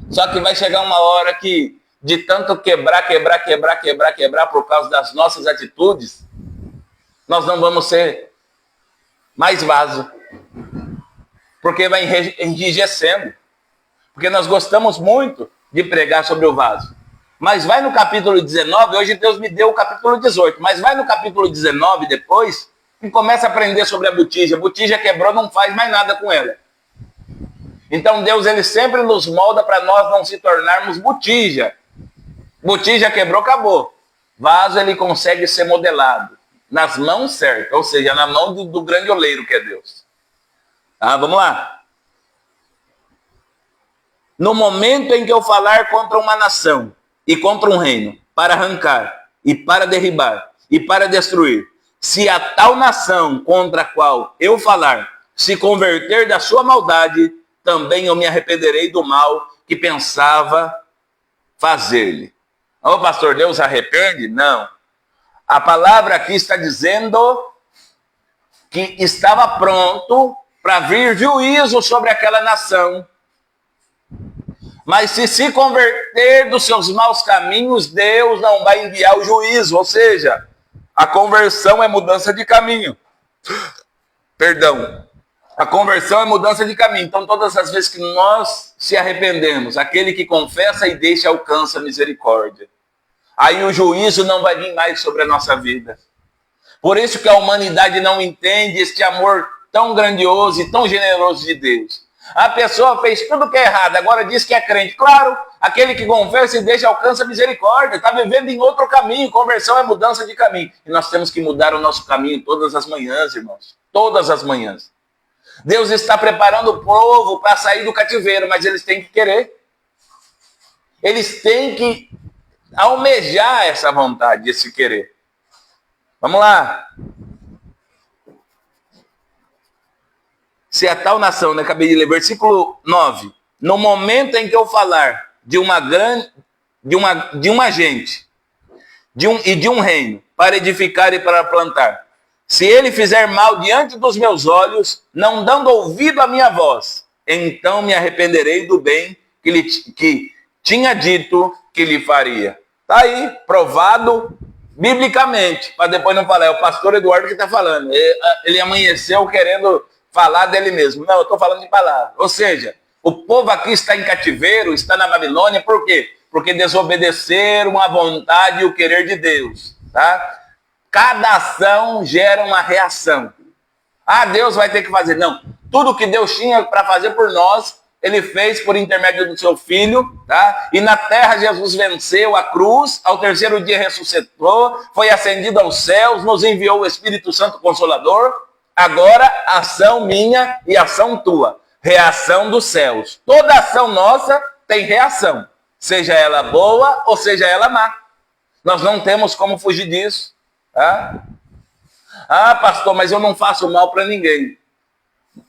Só que vai chegar uma hora que, de tanto quebrar por causa das nossas atitudes, nós não vamos ser mais vaso. Porque vai enrijecendo. Porque nós gostamos muito de pregar sobre o vaso. Mas vai no capítulo 19, hoje Deus me deu o capítulo 18, mas vai no capítulo 19 depois e começa a aprender sobre a botija. A botija quebrou, não faz mais nada com ela. Então Deus, ele sempre nos molda para nós não se tornarmos botija. Botija quebrou, acabou. Vaso, ele consegue ser modelado nas mãos certas, ou seja, na mão do grande oleiro que é Deus. Vamos lá. No momento em que eu falar contra uma nação e contra um reino, para arrancar, e para derribar, e para destruir, se a tal nação contra a qual eu falar se converter da sua maldade, também eu me arrependerei do mal que pensava fazer-lhe. Ô pastor, Deus arrepende? Não. A palavra aqui está dizendo que estava pronto para vir juízo sobre aquela nação. Mas se converter dos seus maus caminhos, Deus não vai enviar o juízo. Ou seja, a conversão é mudança de caminho. Perdão. A conversão é mudança de caminho. Então, todas as vezes que nós se arrependemos, aquele que confessa e deixa alcança a misericórdia. Aí o juízo não vai vir mais sobre a nossa vida. Por isso que a humanidade não entende este amor tão grandioso e tão generoso de Deus. A pessoa fez tudo que é errado, agora diz que é crente. Claro, aquele que confessa e deixa alcança a misericórdia. Está vivendo em outro caminho. Conversão é mudança de caminho. E nós temos que mudar o nosso caminho todas as manhãs, irmãos. Todas as manhãs. Deus está preparando o povo para sair do cativeiro, mas eles têm que querer. Eles têm que almejar essa vontade, esse querer. Vamos lá. Se a tal nação, né, acabei de ler, versículo 9. No momento em que eu falar de uma gente, de um reino, para edificar e para plantar, se ele fizer mal diante dos meus olhos, não dando ouvido à minha voz, então me arrependerei do bem que tinha dito que lhe faria. Está aí, provado biblicamente, para depois não falar, é o pastor Eduardo que está falando. Ele amanheceu querendo falar dele mesmo. Não, eu estou falando de palavra. Ou seja, o povo aqui está em cativeiro, está na Babilônia, por quê? Porque desobedeceram a vontade e o querer de Deus. Tá? Cada ação gera uma reação. Deus vai ter que fazer. Não, tudo que Deus tinha para fazer por nós, ele fez por intermédio do seu Filho, tá? E na terra Jesus venceu a cruz, ao terceiro dia ressuscitou, foi ascendido aos céus, nos enviou o Espírito Santo Consolador. Agora, ação minha e ação tua. Reação dos céus. Toda ação nossa tem reação. Seja ela boa ou seja ela má. Nós não temos como fugir disso. Tá? Pastor, mas eu não faço mal para ninguém.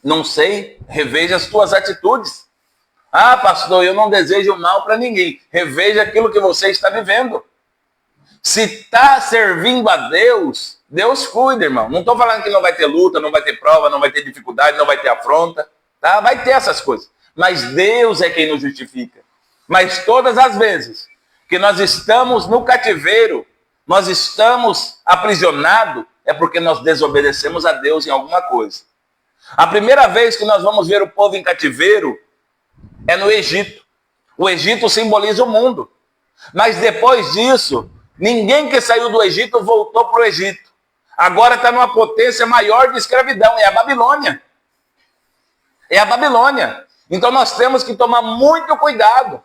Não sei, reveja as tuas atitudes. Pastor, eu não desejo mal para ninguém. Reveja aquilo que você está vivendo. Se está servindo a Deus, Deus cuida, irmão. Não estou falando que não vai ter luta, não vai ter prova, não vai ter dificuldade, não vai ter afronta. Tá? Vai ter essas coisas. Mas Deus é quem nos justifica. Mas todas as vezes que nós estamos no cativeiro, nós estamos aprisionados, é porque nós desobedecemos a Deus em alguma coisa. A primeira vez que nós vamos ver o povo em cativeiro é no Egito. O Egito simboliza o mundo. Mas depois disso, ninguém que saiu do Egito voltou para o Egito. Agora está numa potência maior de escravidão, é a Babilônia. É a Babilônia. Então nós temos que tomar muito cuidado.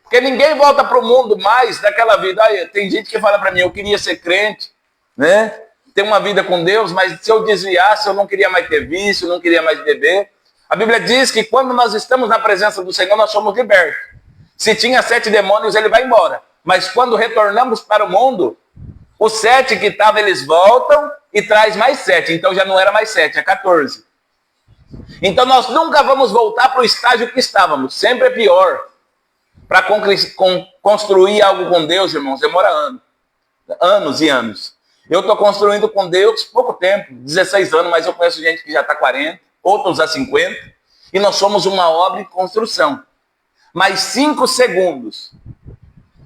Porque ninguém volta para o mundo mais daquela vida. Tem gente que fala para mim, eu queria ser crente, né? ter uma vida com Deus, mas se eu desviasse, eu não queria mais ter vício, não queria mais beber. A Bíblia diz que quando nós estamos na presença do Senhor, nós somos libertos. Se tinha 7 demônios, ele vai embora. Mas quando retornamos para o mundo, os 7 que estavam, eles voltam e traz mais 7. Então já não era mais 7, é 14. Então nós nunca vamos voltar para o estágio que estávamos. Sempre é pior. Para construir algo com Deus, irmãos, demora anos. Anos e anos. Eu estou construindo com Deus pouco tempo, 16 anos, mas eu conheço gente que já está 40, outros há 50, e nós somos uma obra em construção. Mas 5 segundos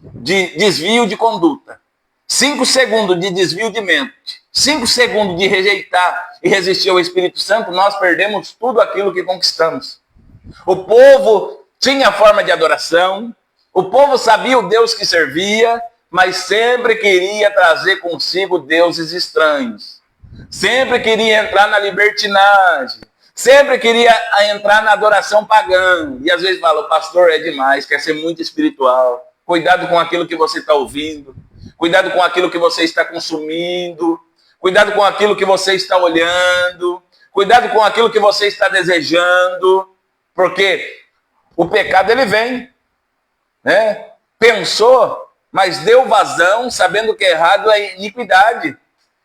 de desvio de conduta, 5 segundos de desvio de mente, 5 segundos de rejeitar e resistir ao Espírito Santo, nós perdemos tudo aquilo que conquistamos. O povo tinha forma de adoração, o povo sabia o Deus que servia, mas sempre queria trazer consigo deuses estranhos. Sempre queria entrar na libertinagem. Sempre queria entrar na adoração pagã. E às vezes fala, o pastor é demais, quer ser muito espiritual. Cuidado com aquilo que você está ouvindo. Cuidado com aquilo que você está consumindo. Cuidado com aquilo que você está olhando. Cuidado com aquilo que você está desejando. Porque o pecado, ele vem. Né? Pensou, mas deu vazão, sabendo que errado é iniquidade.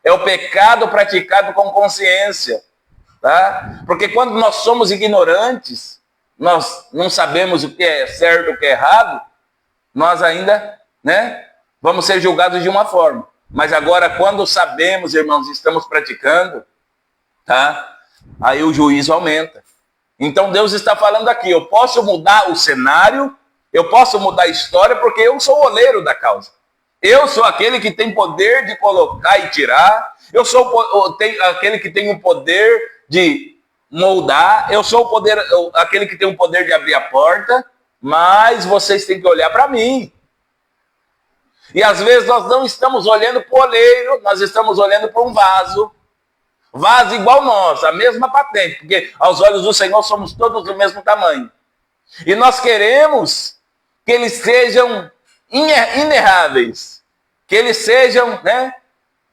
É o pecado praticado com consciência. Tá? Porque quando nós somos ignorantes, nós não sabemos o que é certo e o que é errado, nós ainda, né, vamos ser julgados de uma forma. Mas agora, quando sabemos, irmãos, estamos praticando, tá? Aí o juízo aumenta. Então Deus está falando aqui, eu posso mudar o cenário, eu posso mudar a história, porque eu sou o oleiro da causa. Eu sou aquele que tem poder de colocar e tirar. Eu sou aquele que tem o poder de moldar. Eu sou aquele que tem o poder de abrir a porta. Mas vocês têm que olhar para mim. E às vezes nós não estamos olhando para o oleiro, nós estamos olhando para um vaso. Vaso igual nós, a mesma patente. Porque aos olhos do Senhor somos todos do mesmo tamanho. E nós queremos que eles sejam inerráveis, que eles sejam, né?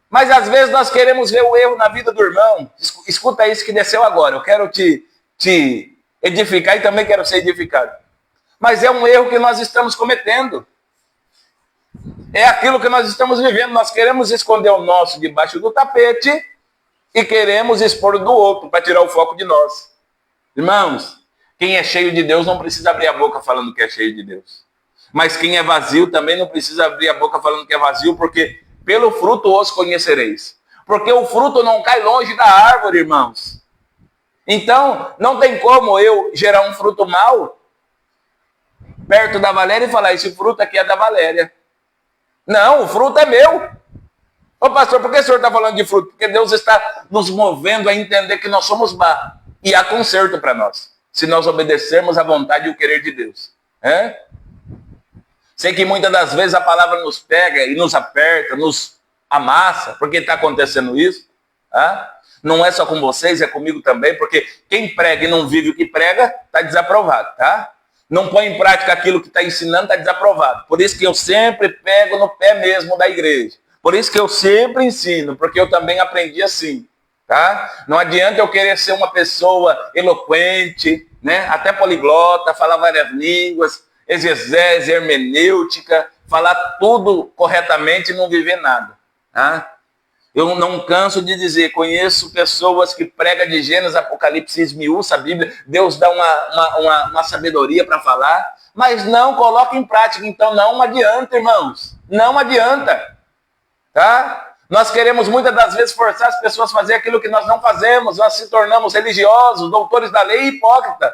Mas às vezes nós queremos ver o erro na vida do irmão. Escuta isso que desceu agora, eu quero te edificar e também quero ser edificado. Mas é um erro que nós estamos cometendo. É aquilo que nós estamos vivendo, nós queremos esconder o nosso debaixo do tapete e queremos expor o do outro para tirar o foco de nós. Irmãos, quem é cheio de Deus não precisa abrir a boca falando que é cheio de Deus. Mas quem é vazio também não precisa abrir a boca falando que é vazio, porque pelo fruto os conhecereis. Porque o fruto não cai longe da árvore, irmãos. Então, não tem como eu gerar um fruto mau perto da Valéria e falar, esse fruto aqui é da Valéria. Não, o fruto é meu. Ô pastor, por que o senhor está falando de fruto? Porque Deus está nos movendo a entender que nós somos barro. E há conserto para nós, se nós obedecermos à vontade e o querer de Deus. Sei que muitas das vezes a palavra nos pega e nos aperta, nos amassa, porque está acontecendo isso. Não é só com vocês, é comigo também, porque quem prega e não vive o que prega, está desaprovado, tá? Não põe em prática aquilo que está ensinando, está desaprovado. Por isso que eu sempre pego no pé mesmo da igreja. Por isso que eu sempre ensino, porque eu também aprendi assim. Tá? Não adianta eu querer ser uma pessoa eloquente, né? Até poliglota, falar várias línguas, exegese, hermenêutica, falar tudo corretamente e não viver nada. Tá? Eu não canso de dizer, conheço pessoas que pregam de Gênesis, Apocalipse, esmiuça a Bíblia, Deus dá uma sabedoria para falar, mas não coloca em prática. Então não adianta, irmãos, não adianta. Tá? Nós queremos muitas das vezes forçar as pessoas a fazer aquilo que nós não fazemos, nós se tornamos religiosos, doutores da lei e hipócritas.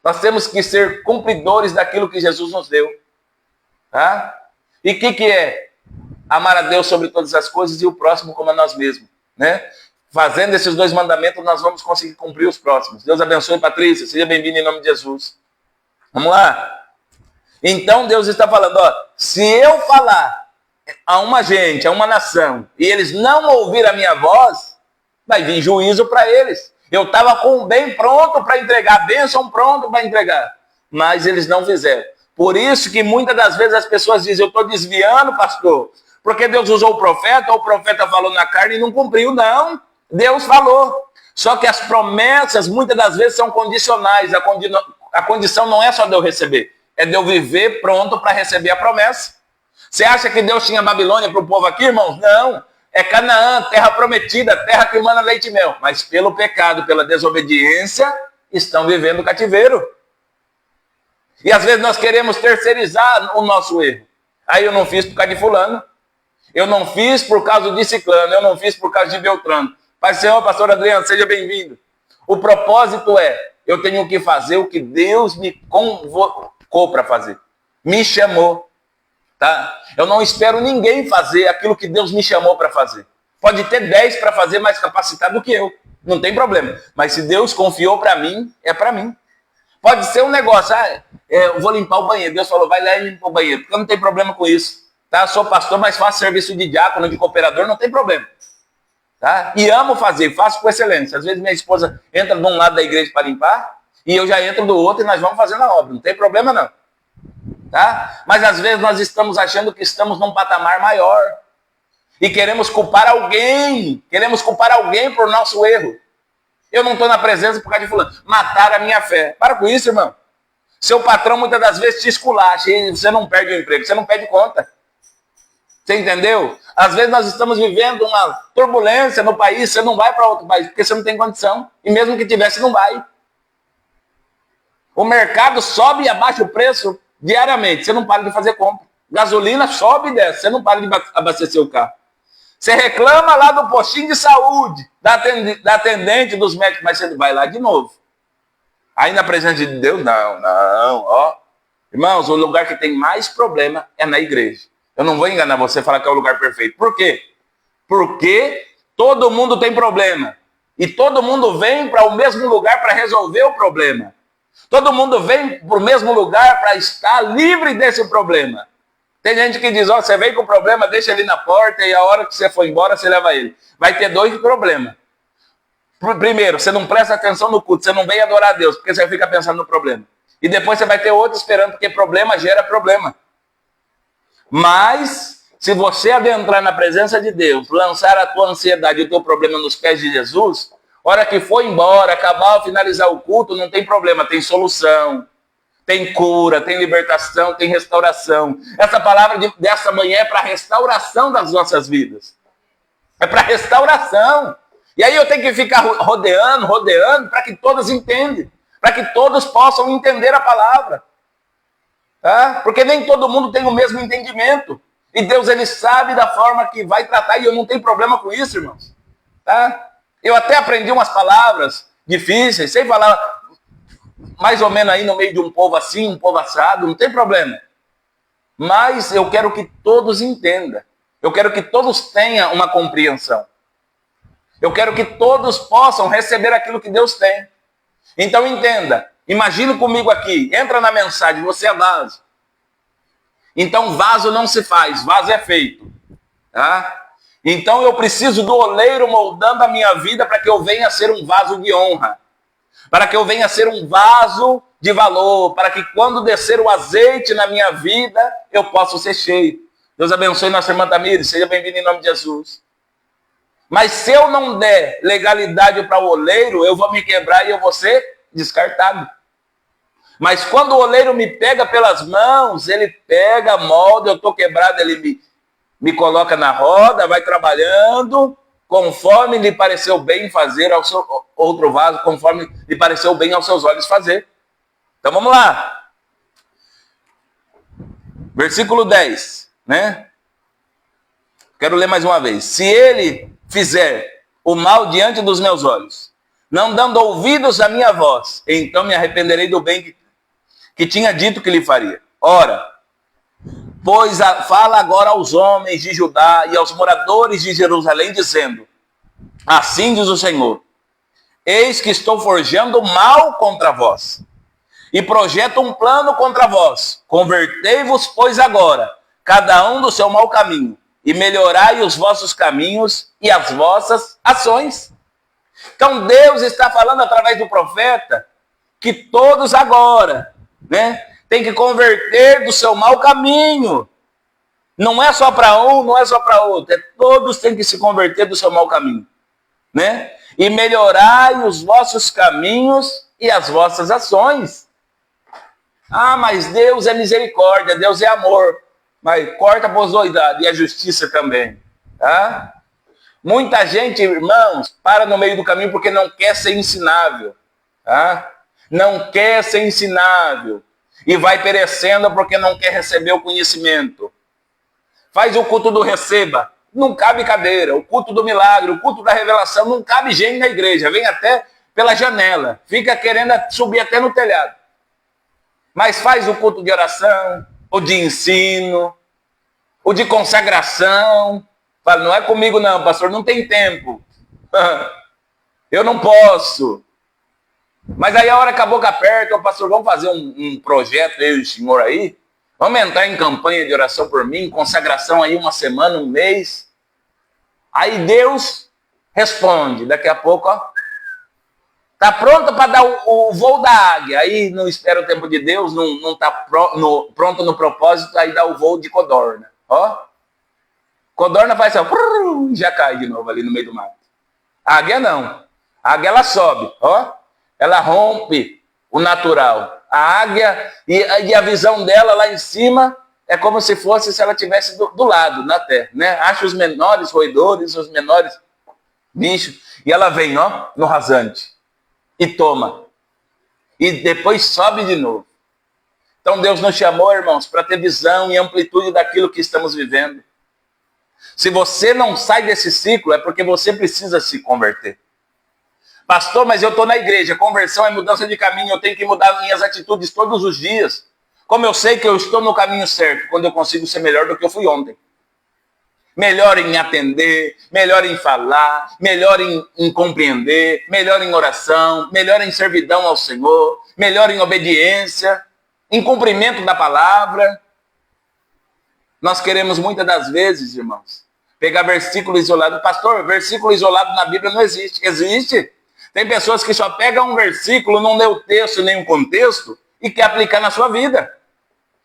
Nós temos que ser cumpridores daquilo que Jesus nos deu. Tá? E o que é? Amar a Deus sobre todas as coisas e o próximo como a nós mesmos. Né? Fazendo esses 2 mandamentos, nós vamos conseguir cumprir os próximos. Deus abençoe, Patrícia. Seja bem-vinda em nome de Jesus. Vamos lá? Então Deus está falando, se eu falar a uma gente, a uma nação, e eles não ouvirem a minha voz, vai vir juízo para eles. Eu estava com o bem pronto para entregar, a bênção pronto para entregar, mas eles não fizeram. Por isso que muitas das vezes as pessoas dizem, eu estou desviando, pastor, porque Deus usou o profeta, ou o profeta falou na carne e não cumpriu. Não, Deus falou. Só que as promessas, muitas das vezes, são condicionais. A condição não é só de eu receber, é de eu viver pronto para receber a promessa. Você acha que Deus tinha Babilônia para o povo aqui, irmãos? Não. É Canaã, terra prometida, terra que emana leite e mel. Mas pelo pecado, pela desobediência, estão vivendo o cativeiro. E às vezes nós queremos terceirizar o nosso erro. Aí eu não fiz por causa de fulano. Eu não fiz por causa de ciclano. Eu não fiz por causa de Beltrano. Pai Senhor, pastor Adriano, seja bem-vindo. O propósito é, eu tenho que fazer o que Deus me convocou para fazer. Me chamou. Tá? Eu não espero ninguém fazer aquilo que Deus me chamou para fazer. Pode ter 10 para fazer mais capacitado do que eu. Não tem problema. Mas se Deus confiou para mim, é para mim. Pode ser um negócio, eu vou limpar o banheiro. Deus falou, vai lá e limpa o banheiro. Porque eu não tenho problema com isso. Tá? Sou pastor, mas faço serviço de diácono, de cooperador, não tem problema. Tá? E amo fazer, faço com excelência. Às vezes minha esposa entra de um lado da igreja para limpar, e eu já entro do outro e nós vamos fazendo a obra. Não tem problema não. Tá? Mas às vezes nós estamos achando que estamos num patamar maior. E queremos culpar alguém. Queremos culpar alguém por nosso erro. Eu não estou na presença por causa de fulano. Mataram a minha fé. Para com isso, irmão. Seu patrão muitas das vezes te esculacha e você não perde o emprego, você não pede conta. Você entendeu? Às vezes nós estamos vivendo uma turbulência no país, você não vai para outro país, porque você não tem condição. E mesmo que tivesse, não vai. O mercado sobe e abaixa o preço diariamente, você não para de fazer compra. Gasolina sobe e desce, você não para de abastecer o carro. Você reclama lá do postinho de saúde, da atendente, dos médicos, mas você vai lá de novo. Aí na presença de Deus, não, ó. Irmãos, o lugar que tem mais problema é na igreja. Eu não vou enganar você e falar que é o lugar perfeito. Por quê? Porque todo mundo tem problema. E todo mundo vem para o mesmo lugar para resolver o problema. Todo mundo vem para o mesmo lugar para estar livre desse problema. Tem gente que diz, você vem com o problema, deixa ele na porta e a hora que você for embora, você leva ele. Vai ter 2 problemas. Primeiro, você não presta atenção no culto, você não vem adorar a Deus, porque você fica pensando no problema. E depois você vai ter outro esperando, porque problema gera problema. Mas, se você adentrar na presença de Deus, lançar a tua ansiedade e o teu problema nos pés de Jesus, hora que for embora, acabar, finalizar o culto, não tem problema, tem solução. Tem cura, tem libertação, tem restauração. Essa palavra dessa manhã é para a restauração das nossas vidas. É para restauração. E aí eu tenho que ficar rodeando, para que todos entendam. Para que todos possam entender a palavra. Tá? Porque nem todo mundo tem o mesmo entendimento. E Deus, Ele sabe da forma que vai tratar, e eu não tenho problema com isso, irmãos. Tá? Eu até aprendi umas palavras difíceis, sei falar mais ou menos aí no meio de um povo assim, um povo assado, não tem problema. Mas eu quero que todos entendam. Eu quero que todos tenham uma compreensão. Eu quero que todos possam receber aquilo que Deus tem. Então entenda, imagine comigo aqui, entra na mensagem, você é vaso. Então vaso não se faz, vaso é feito. Tá? Então eu preciso do oleiro moldando a minha vida para que eu venha a ser um vaso de honra. Para que eu venha a ser um vaso de valor, para que quando descer o azeite na minha vida, eu possa ser cheio. Deus abençoe nossa irmã Tamires, seja bem-vinda em nome de Jesus. Mas se eu não der legalidade para o oleiro, eu vou me quebrar e eu vou ser descartado. Mas quando o oleiro me pega pelas mãos, ele pega, molda, eu estou quebrado, ele me coloca na roda, vai trabalhando, conforme lhe pareceu bem fazer ao seu outro vaso, conforme lhe pareceu bem aos seus olhos fazer. Então vamos lá. Versículo 10, né? Quero ler mais uma vez. Se ele fizer o mal diante dos meus olhos, não dando ouvidos à minha voz, então me arrependerei do bem que tinha dito que lhe faria. Ora, pois fala agora aos homens de Judá e aos moradores de Jerusalém, dizendo, assim diz o Senhor, eis que estou forjando mal contra vós, e projeto um plano contra vós. Convertei-vos, pois agora, cada um do seu mau caminho, e melhorai os vossos caminhos e as vossas ações. Então Deus está falando através do profeta, que todos agora, né, tem que converter do seu mau caminho. Não é só para um, não é só para outro. Todos têm que se converter do seu mau caminho, né? E melhorai os vossos caminhos e as vossas ações. Ah, mas Deus é misericórdia, Deus é amor. Mas corta a bozoidade e a justiça também. Tá? Muita gente, irmãos, para no meio do caminho porque não quer ser ensinável. Tá? Não quer ser ensinável. E vai perecendo porque não quer receber o conhecimento. Faz o culto do receba, não cabe cadeira. O culto do milagre, o culto da revelação, não cabe gente na igreja. Vem até pela janela. Fica querendo subir até no telhado. Mas faz o culto de oração, o de ensino, o de consagração. Fala, não é comigo não, pastor, não tem tempo. Eu não posso. Mas aí a hora que a boca aperta, o pastor, vamos fazer um projeto, eu e o senhor aí? Vamos entrar em campanha de oração por mim, consagração aí uma semana, um mês. Aí Deus responde, daqui a pouco, ó. Tá pronto para dar o voo da águia. Aí não espera o tempo de Deus, não tá pronto no propósito, aí dá o voo de codorna. Ó. Codorna faz assim, já cai de novo ali no meio do mato. A águia não. A águia ela sobe, ó. Ela rompe o natural. A águia e a visão dela lá em cima é como se fosse se ela estivesse do lado, na terra, né? Acha os menores roedores, os menores bichos, e ela vem, ó, no rasante, e toma. E depois sobe de novo. Então Deus nos chamou, irmãos, para ter visão e amplitude daquilo que estamos vivendo. Se você não sai desse ciclo, é porque você precisa se converter. Pastor, mas eu estou na igreja, conversão é mudança de caminho, eu tenho que mudar minhas atitudes todos os dias. Como eu sei que eu estou no caminho certo, quando eu consigo ser melhor do que eu fui ontem. Melhor em atender, melhor em falar, melhor em compreender, melhor em oração, melhor em servidão ao Senhor, melhor em obediência, em cumprimento da palavra. Nós queremos muitas das vezes, irmãos, pegar versículo isolado. Pastor, versículo isolado na Bíblia não existe. Existe. Tem pessoas que só pegam um versículo, não lê o texto nem o contexto e quer aplicar na sua vida.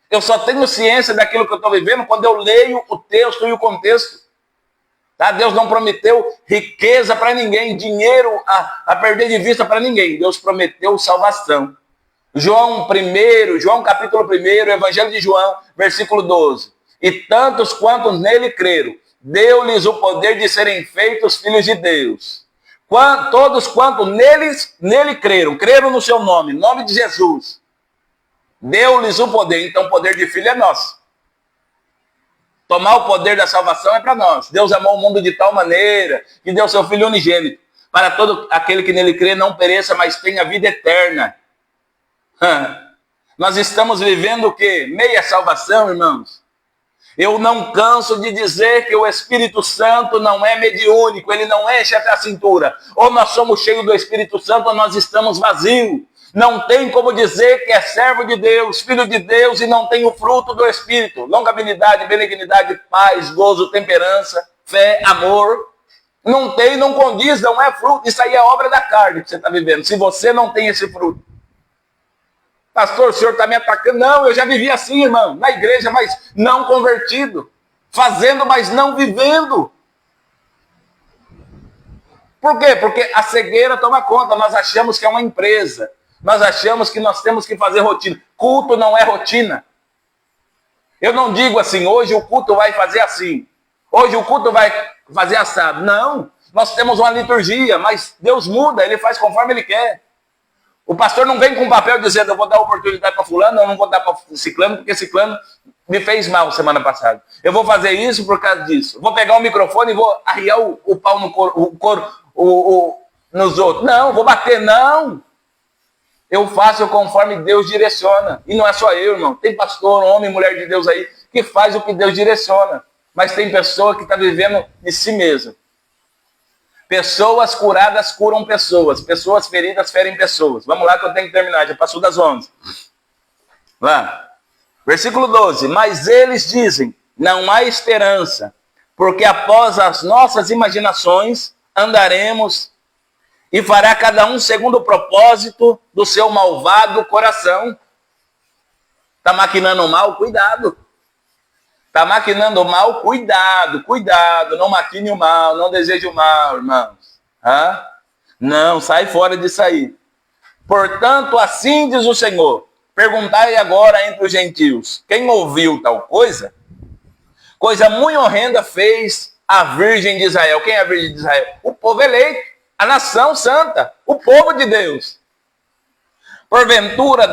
Eu só tenho ciência daquilo que eu estou vivendo quando eu leio o texto e o contexto. Tá? Deus não prometeu riqueza para ninguém, dinheiro a perder de vista para ninguém. Deus prometeu salvação. João capítulo 1, Evangelho de João, versículo 12. E tantos quantos nele creram, deu-lhes o poder de serem feitos filhos de Deus. Todos quantos nele creram no seu nome, nome de Jesus. Deu-lhes o poder, então o poder de filho é nosso. Tomar o poder da salvação é para nós. Deus amou o mundo de tal maneira que deu seu Filho unigênito, para todo aquele que nele crê não pereça, mas tenha vida eterna. Nós estamos vivendo o quê? Meia salvação, irmãos. Eu não canso de dizer que o Espírito Santo não é mediúnico, ele não enche até a cintura. Ou nós somos cheios do Espírito Santo ou nós estamos vazios. Não tem como dizer que é servo de Deus, filho de Deus e não tem o fruto do Espírito. Longanimidade, benignidade, paz, gozo, temperança, fé, amor. Não tem, não condiz, não é fruto. Isso aí é obra da carne que você está vivendo. Se você não tem esse fruto. Pastor, o senhor está me atacando. Não, eu já vivi assim, irmão, na igreja, mas não convertido. Fazendo, mas não vivendo. Por quê? Porque a cegueira toma conta. Nós achamos que é uma empresa. Nós achamos que nós temos que fazer rotina. Culto não é rotina. Eu não digo assim, hoje o culto vai fazer assim. Hoje o culto vai fazer assado. Não, nós temos uma liturgia, mas Deus muda, Ele faz conforme Ele quer. O pastor não vem com um papel dizendo, eu vou dar oportunidade para fulano, eu não vou dar para ciclano, porque ciclano me fez mal semana passada. Eu vou fazer isso por causa disso. Vou pegar o microfone e vou arriar o pau nos outros. Não, vou bater, não. Eu faço conforme Deus direciona. E não é só eu, irmão. Tem pastor, homem, mulher de Deus aí, que faz o que Deus direciona. Mas tem pessoa que está vivendo de si mesma. Pessoas curadas curam pessoas. Pessoas feridas ferem pessoas. Vamos lá que eu tenho que terminar. Já passou das 11. Lá. Versículo 12. Mas eles dizem, não há esperança, porque após as nossas imaginações andaremos e fará cada um segundo o propósito do seu malvado coração. Está maquinando mal? Cuidado. Está maquinando o mal? Cuidado, cuidado. Não maquine o mal, não deseje o mal, irmãos. Não, sai fora disso aí. Portanto, assim diz o Senhor. Perguntai agora entre os gentios. Quem ouviu tal coisa? Coisa muito horrenda fez a Virgem de Israel. Quem é a Virgem de Israel? O povo eleito, a nação santa, o povo de Deus. Porventura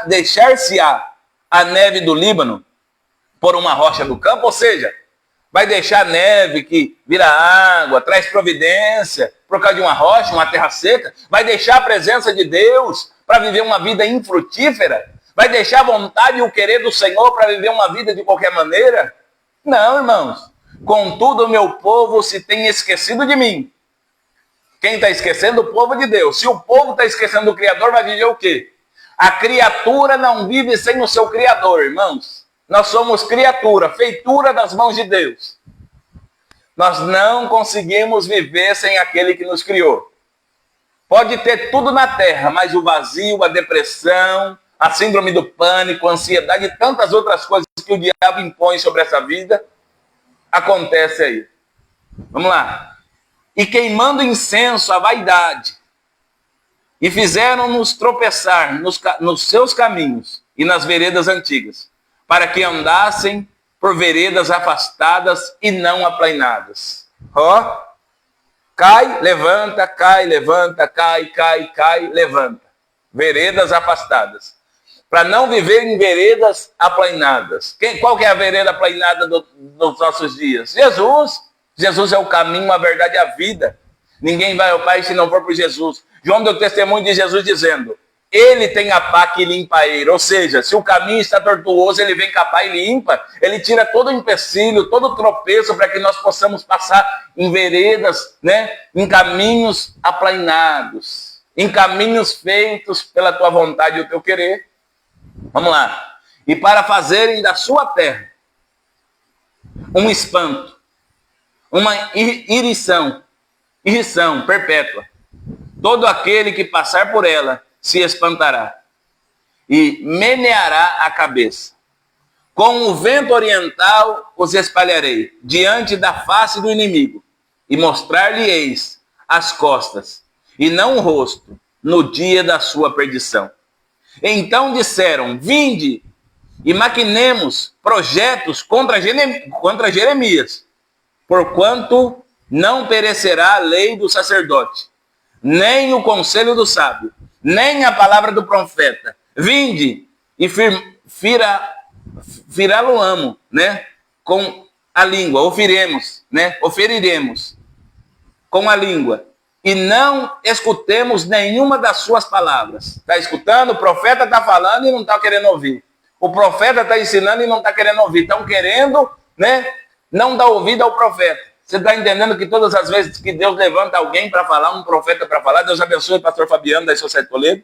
deixar-se-á a neve do Líbano por uma rocha do campo? Ou seja, vai deixar neve que vira água, traz providência por causa de uma rocha, uma terra seca? Vai deixar a presença de Deus para viver uma vida infrutífera? Vai deixar a vontade e o querer do Senhor para viver uma vida de qualquer maneira? Não, irmãos. Contudo, o meu povo se tem esquecido de mim. Quem está esquecendo? O povo de Deus. Se o povo está esquecendo do Criador, vai viver o quê? A criatura não vive sem o seu Criador, irmãos. Nós somos criatura, feitura das mãos de Deus. Nós não conseguimos viver sem aquele que nos criou. Pode ter tudo na terra, mas o vazio, a depressão, a síndrome do pânico, a ansiedade e tantas outras coisas que o diabo impõe sobre essa vida, acontece aí. Vamos lá. E queimando incenso à vaidade, e fizeram-nos tropeçar nos seus caminhos e nas veredas antigas, para que andassem por veredas afastadas e não aplainadas. Cai, levanta, cai, levanta, cai, levanta. Veredas afastadas. Para não viver em veredas aplainadas. Qual que é a vereda aplainada dos nossos dias? Jesus. Jesus é o caminho, a verdade e a vida. Ninguém vai ao Pai se não for por Jesus. João deu testemunho de Jesus dizendo: Ele tem a pá que limpa a eira. Ou seja, se o caminho está tortuoso, Ele vem com a pá e limpa. Ele tira todo o empecilho, todo o tropeço para que nós possamos passar em veredas, né? Em caminhos aplainados. Em caminhos feitos pela tua vontade e o teu querer. Vamos lá. E para fazerem da sua terra um espanto, uma irrição perpétua. Todo aquele que passar por ela se espantará e meneará a cabeça. Com o vento oriental os espalharei diante da face do inimigo e mostrar-lhe-eis as costas e não o rosto no dia da sua perdição. Então disseram: vinde e maquinemos projetos contra Jeremias, porquanto não perecerá a lei do sacerdote, nem o conselho do sábio, nem a palavra do profeta. Vinde e firá-lo-amo, né? Com a língua, oferiremos com a língua, e não escutemos nenhuma das suas palavras. Está escutando? O profeta está falando e não está querendo ouvir. O profeta está ensinando e não está querendo ouvir. Estão querendo, né? Não dar ouvido ao profeta. Você está entendendo que todas as vezes que Deus levanta alguém para falar, um profeta para falar, Deus abençoe o pastor Fabiano da Sociedade Toledo,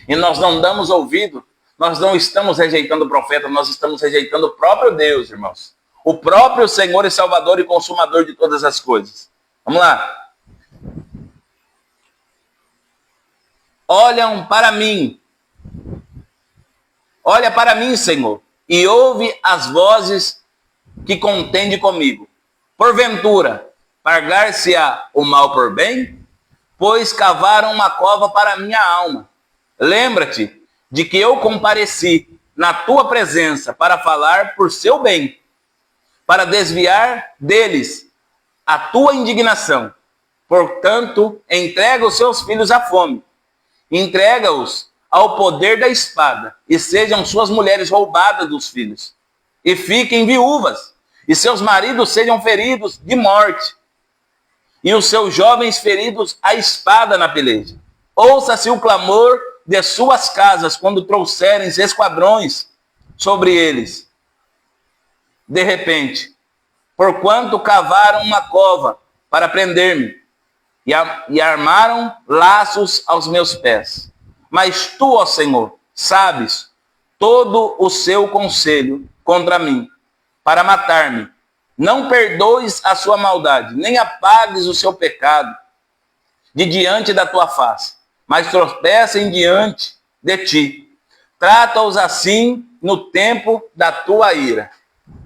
e nós não damos ouvido, nós não estamos rejeitando o profeta, nós estamos rejeitando o próprio Deus, irmãos. O próprio Senhor e Salvador e Consumador de todas as coisas. Vamos lá. Olham para mim. Olha para mim, Senhor, e ouve as vozes que contende comigo. Porventura, pagar-se-á o mal por bem? Pois cavaram uma cova para a minha alma. Lembra-te de que eu compareci na tua presença para falar por seu bem, para desviar deles a tua indignação. Portanto, entrega os seus filhos à fome, entrega-os ao poder da espada, e sejam suas mulheres roubadas dos filhos, e fiquem viúvas, e seus maridos sejam feridos de morte, e os seus jovens feridos à espada na peleja. Ouça-se o clamor de suas casas quando trouxerem esquadrões sobre eles. De repente, porquanto cavaram uma cova para prender-me, e armaram laços aos meus pés. Mas tu, ó Senhor, sabes todo o seu conselho contra mim, para matar-me. Não perdoes a sua maldade, nem apagues o seu pecado de diante da tua face, mas tropecem diante de ti. Trata-os assim no tempo da tua ira.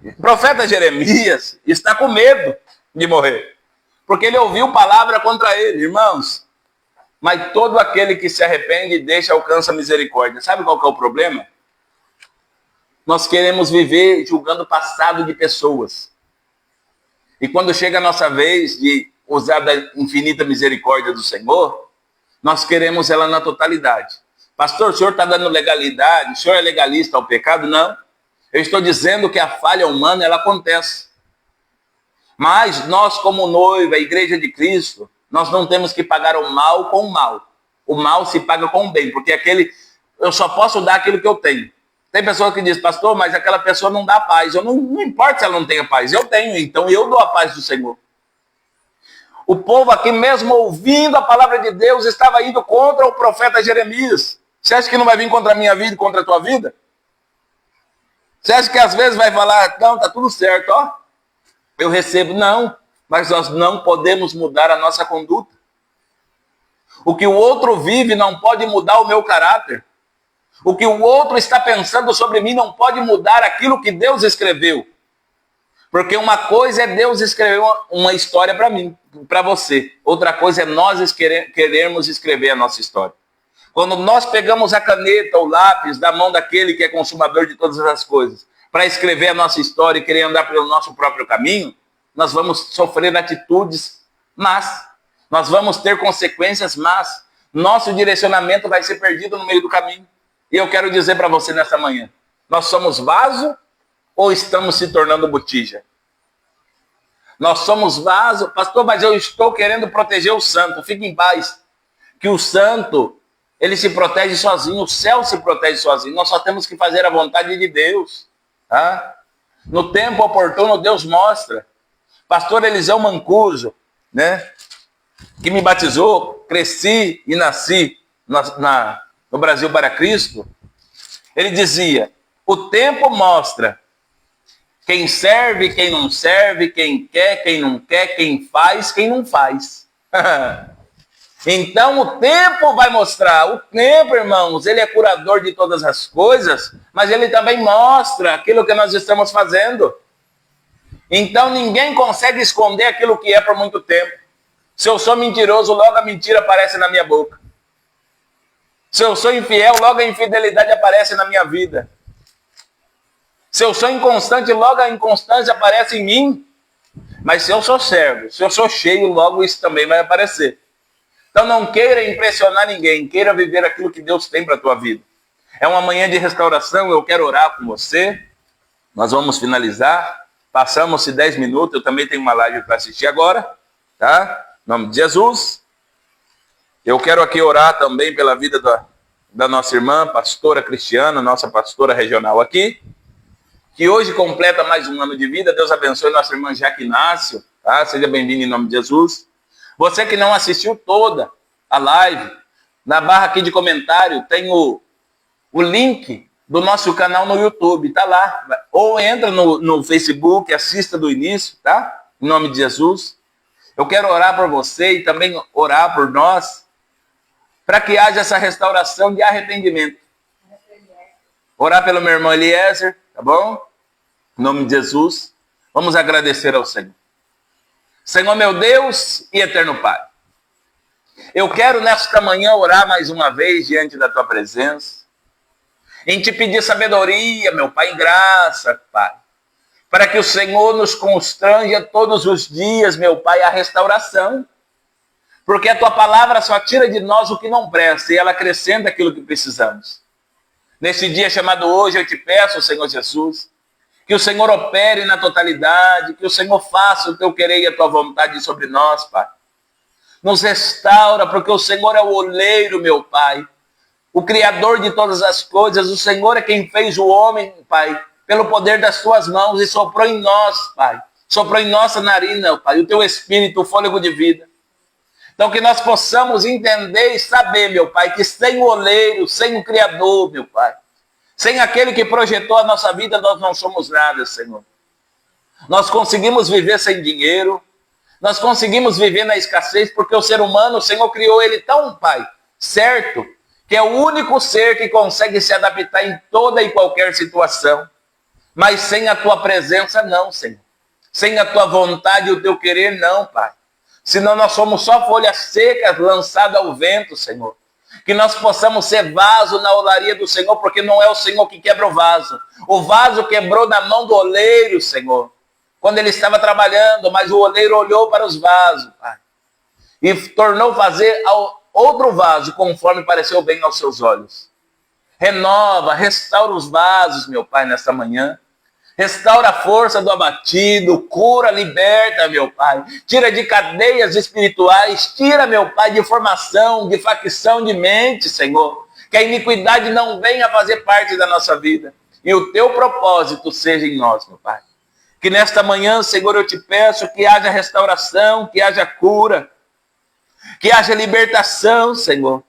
O profeta Jeremias está com medo de morrer, porque ele ouviu palavra contra ele, irmãos. Mas todo aquele que se arrepende e deixa alcança misericórdia. Sabe qual que é o problema? Nós queremos viver julgando o passado de pessoas. E quando chega a nossa vez de usar da infinita misericórdia do Senhor, nós queremos ela na totalidade. Pastor, o senhor está dando legalidade? O senhor é legalista ao pecado? Não. Eu estou dizendo que a falha humana, ela acontece. Mas nós, como noiva, a igreja de Cristo, nós não temos que pagar o mal com o mal. O mal se paga com o bem, porque eu só posso dar aquilo que eu tenho. Tem pessoa que diz, pastor, mas aquela pessoa não dá paz. Não importa se ela não tenha paz, eu tenho, então eu dou a paz do Senhor. O povo aqui mesmo ouvindo a palavra de Deus estava indo contra o profeta Jeremias. Você acha que não vai vir contra a minha vida e contra a tua vida? Você acha que às vezes vai falar, não, tá tudo certo, ó. Eu recebo, não. Mas nós não podemos mudar a nossa conduta. O que o outro vive não pode mudar o meu caráter. O que o outro está pensando sobre mim não pode mudar aquilo que Deus escreveu. Porque uma coisa é Deus escrever uma história para mim, para você. Outra coisa é nós querermos escrever a nossa história. Quando nós pegamos a caneta, o lápis da mão daquele que é consumador de todas as coisas, para escrever a nossa história e querer andar pelo nosso próprio caminho, nós vamos sofrer atitudes más. Nós vamos ter consequências más. Nosso direcionamento vai ser perdido no meio do caminho. E eu quero dizer para você nessa manhã, nós somos vaso ou estamos se tornando botija? Nós somos vaso. Pastor, mas eu estou querendo proteger o santo. Fique em paz. Que o santo, ele se protege sozinho. O céu se protege sozinho. Nós só temos que fazer a vontade de Deus. Tá? No tempo oportuno, Deus mostra. Pastor Eliseu Mancuso, né, que me batizou, cresci e nasci no Brasil para Cristo, ele dizia, o tempo mostra quem serve, quem não serve, quem quer, quem não quer, quem faz, quem não faz. Então o tempo vai mostrar. O tempo, irmãos, ele é curador de todas as coisas, mas ele também mostra aquilo que nós estamos fazendo. Então ninguém consegue esconder aquilo que é por muito tempo. Se eu sou mentiroso, logo a mentira aparece na minha boca. Se eu sou infiel, logo a infidelidade aparece na minha vida. Se eu sou inconstante, logo a inconstância aparece em mim. Mas se eu sou servo, se eu sou cheio, logo isso também vai aparecer. Então não queira impressionar ninguém, queira viver aquilo que Deus tem para a tua vida. É uma manhã de restauração, eu quero orar com você. Nós vamos finalizar. Passamos-se 10 minutos, eu também tenho uma live para assistir agora. Tá? Em nome de Jesus. Eu quero aqui orar também pela vida da nossa irmã, pastora Cristiana, nossa pastora regional aqui, que hoje completa mais um ano de vida. Deus abençoe nossa irmã Jaque Inácio, tá? Seja bem-vindo em nome de Jesus. Você que não assistiu toda a live, na barra aqui de comentário tem o link do nosso canal no YouTube, tá lá. Ou entra no Facebook, assista do início, tá? Em nome de Jesus. Eu quero orar por você e também orar por nós, para que haja essa restauração de arrependimento. Orar pelo meu irmão Eliezer, tá bom? Em nome de Jesus. Vamos agradecer ao Senhor. Senhor meu Deus e eterno Pai, eu quero nesta manhã orar mais uma vez diante da Tua presença, em Te pedir sabedoria, meu Pai, graça, Pai, para que o Senhor nos constranja todos os dias, meu Pai, a restauração, porque a Tua palavra só tira de nós o que não presta e ela acrescenta aquilo que precisamos. Nesse dia chamado hoje, eu Te peço, Senhor Jesus, que o Senhor opere na totalidade, que o Senhor faça o Teu querer e a Tua vontade sobre nós, Pai. Nos restaura, porque o Senhor é o oleiro, meu Pai, o Criador de todas as coisas. O Senhor é quem fez o homem, Pai, pelo poder das Tuas mãos e soprou em nós, Pai. Soprou em nossa narina, Pai, o Teu Espírito, o fôlego de vida. Então que nós possamos entender e saber, meu Pai, que sem o oleiro, sem o Criador, meu Pai, sem aquele que projetou a nossa vida, nós não somos nada, Senhor. Nós conseguimos viver sem dinheiro, nós conseguimos viver na escassez, porque o ser humano, o Senhor criou ele tão, Pai, certo, que é o único ser que consegue se adaptar em toda e qualquer situação. Mas sem a tua presença não, Senhor. Sem a tua vontade e o teu querer não, Pai. Senão nós somos só folhas secas lançadas ao vento, Senhor. Que nós possamos ser vaso na olaria do Senhor, porque não é o Senhor que quebra o vaso. O vaso quebrou na mão do oleiro, Senhor, quando ele estava trabalhando, mas o oleiro olhou para os vasos, Pai, e tornou fazer outro vaso, conforme pareceu bem aos seus olhos. Renova, restaura os vasos, meu Pai, nesta manhã. Restaura a força do abatido, cura, liberta, meu Pai. Tira de cadeias espirituais, tira, meu Pai, de formação, de facção de mente, Senhor. Que a iniquidade não venha fazer parte da nossa vida. E o teu propósito seja em nós, meu Pai. Que nesta manhã, Senhor, eu te peço que haja restauração, que haja cura, que haja libertação, Senhor.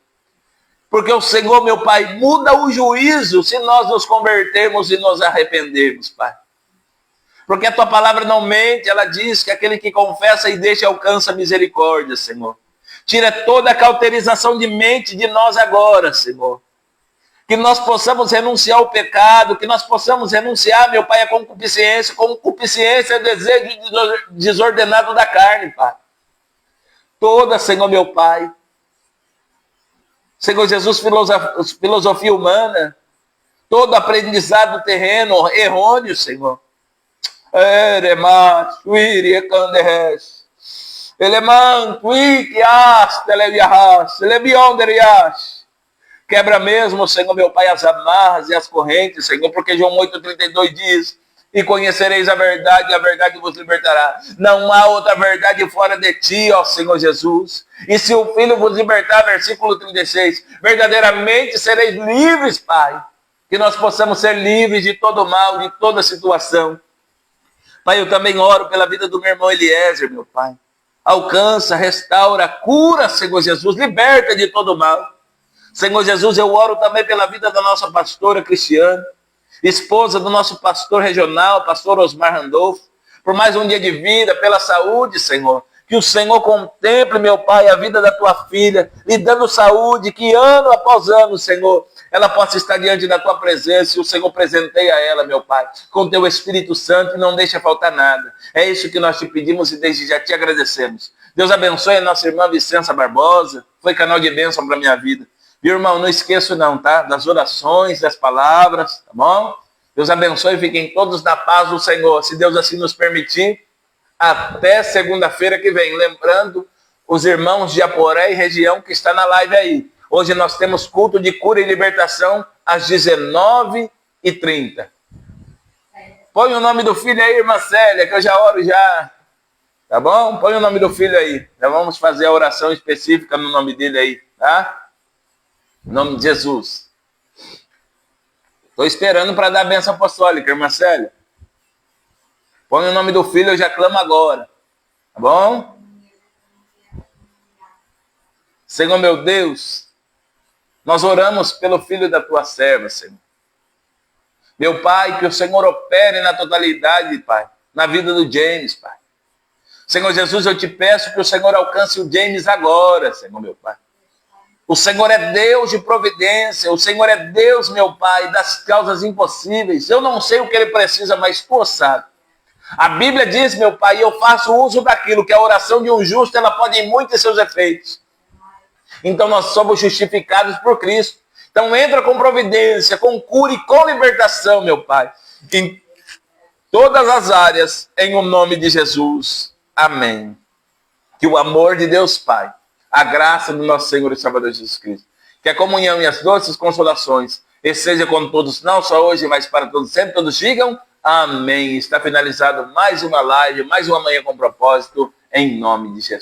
Porque o Senhor, meu Pai, muda o juízo se nós nos convertermos e nos arrependermos, Pai. Porque a tua palavra não mente, ela diz que aquele que confessa e deixa alcança misericórdia, Senhor. Tira toda a cauterização de mente de nós agora, Senhor. Que nós possamos renunciar ao pecado, que nós possamos renunciar, meu Pai, à concupiscência. Concupiscência é o desejo desordenado da carne, Pai. Toda, Senhor, meu Pai. Senhor Jesus, filosofia humana, todo aprendizado terreno errôneo, Senhor. Quebra mesmo, Senhor, meu Pai, as amarras e as correntes, Senhor, porque João 8,32 diz: e conhecereis a verdade, e a verdade vos libertará. Não há outra verdade fora de ti, ó Senhor Jesus. E se o Filho vos libertar, versículo 36, verdadeiramente sereis livres, Pai. Que nós possamos ser livres de todo mal, de toda situação. Pai, eu também oro pela vida do meu irmão Eliezer, meu Pai. Alcança, restaura, cura, Senhor Jesus, liberta de todo mal. Senhor Jesus, eu oro também pela vida da nossa pastora Cristiane, esposa do nosso pastor regional, pastor Osmar Randolfo, por mais um dia de vida, pela saúde, Senhor. Que o Senhor contemple, meu Pai, a vida da tua filha, lhe dando saúde, que ano após ano, Senhor, ela possa estar diante da tua presença e o Senhor presenteia ela, meu Pai, com teu Espírito Santo e não deixa faltar nada. É isso que nós te pedimos e desde já te agradecemos. Deus abençoe a nossa irmã Vicença Barbosa, foi canal de bênção para a minha vida. Meu irmão, não esqueço não, tá? Das orações, das palavras, tá bom? Deus abençoe e fiquem todos na paz do Senhor. Se Deus assim nos permitir, até segunda-feira que vem. Lembrando os irmãos de Aporé e região que está na live aí. Hoje nós temos culto de cura e libertação às 19h30. Põe o nome do filho aí, irmã Célia, que eu já oro já. Tá bom? Põe o nome do filho aí. Já vamos fazer a oração específica no nome dele aí, tá? Em nome de Jesus. Estou esperando para dar a bênção apostólica, irmã Célia. Põe o nome do filho, eu já clamo agora. Tá bom? Senhor meu Deus, nós oramos pelo filho da tua serva, Senhor. Meu Pai, que o Senhor opere na totalidade, Pai, na vida do James, Pai. Senhor Jesus, eu te peço que o Senhor alcance o James agora, Senhor meu Pai. O Senhor é Deus de providência, o Senhor é Deus, meu Pai, das causas impossíveis. Eu não sei o que ele precisa, mas tu sabe. A Bíblia diz, meu Pai, eu faço uso daquilo, que a oração de um justo, ela pode ir muito em seus efeitos. Então nós somos justificados por Cristo. Então entra com providência, com cura e com libertação, meu Pai. Em todas as áreas, em o nome de Jesus. Amém. Que o amor de Deus Pai, a graça do nosso Senhor e Salvador Jesus Cristo, que a comunhão e as doces consolações esteja com todos, não só hoje, mas para todos sempre. Todos digam amém. Está finalizado mais uma live, mais uma manhã com propósito, em nome de Jesus.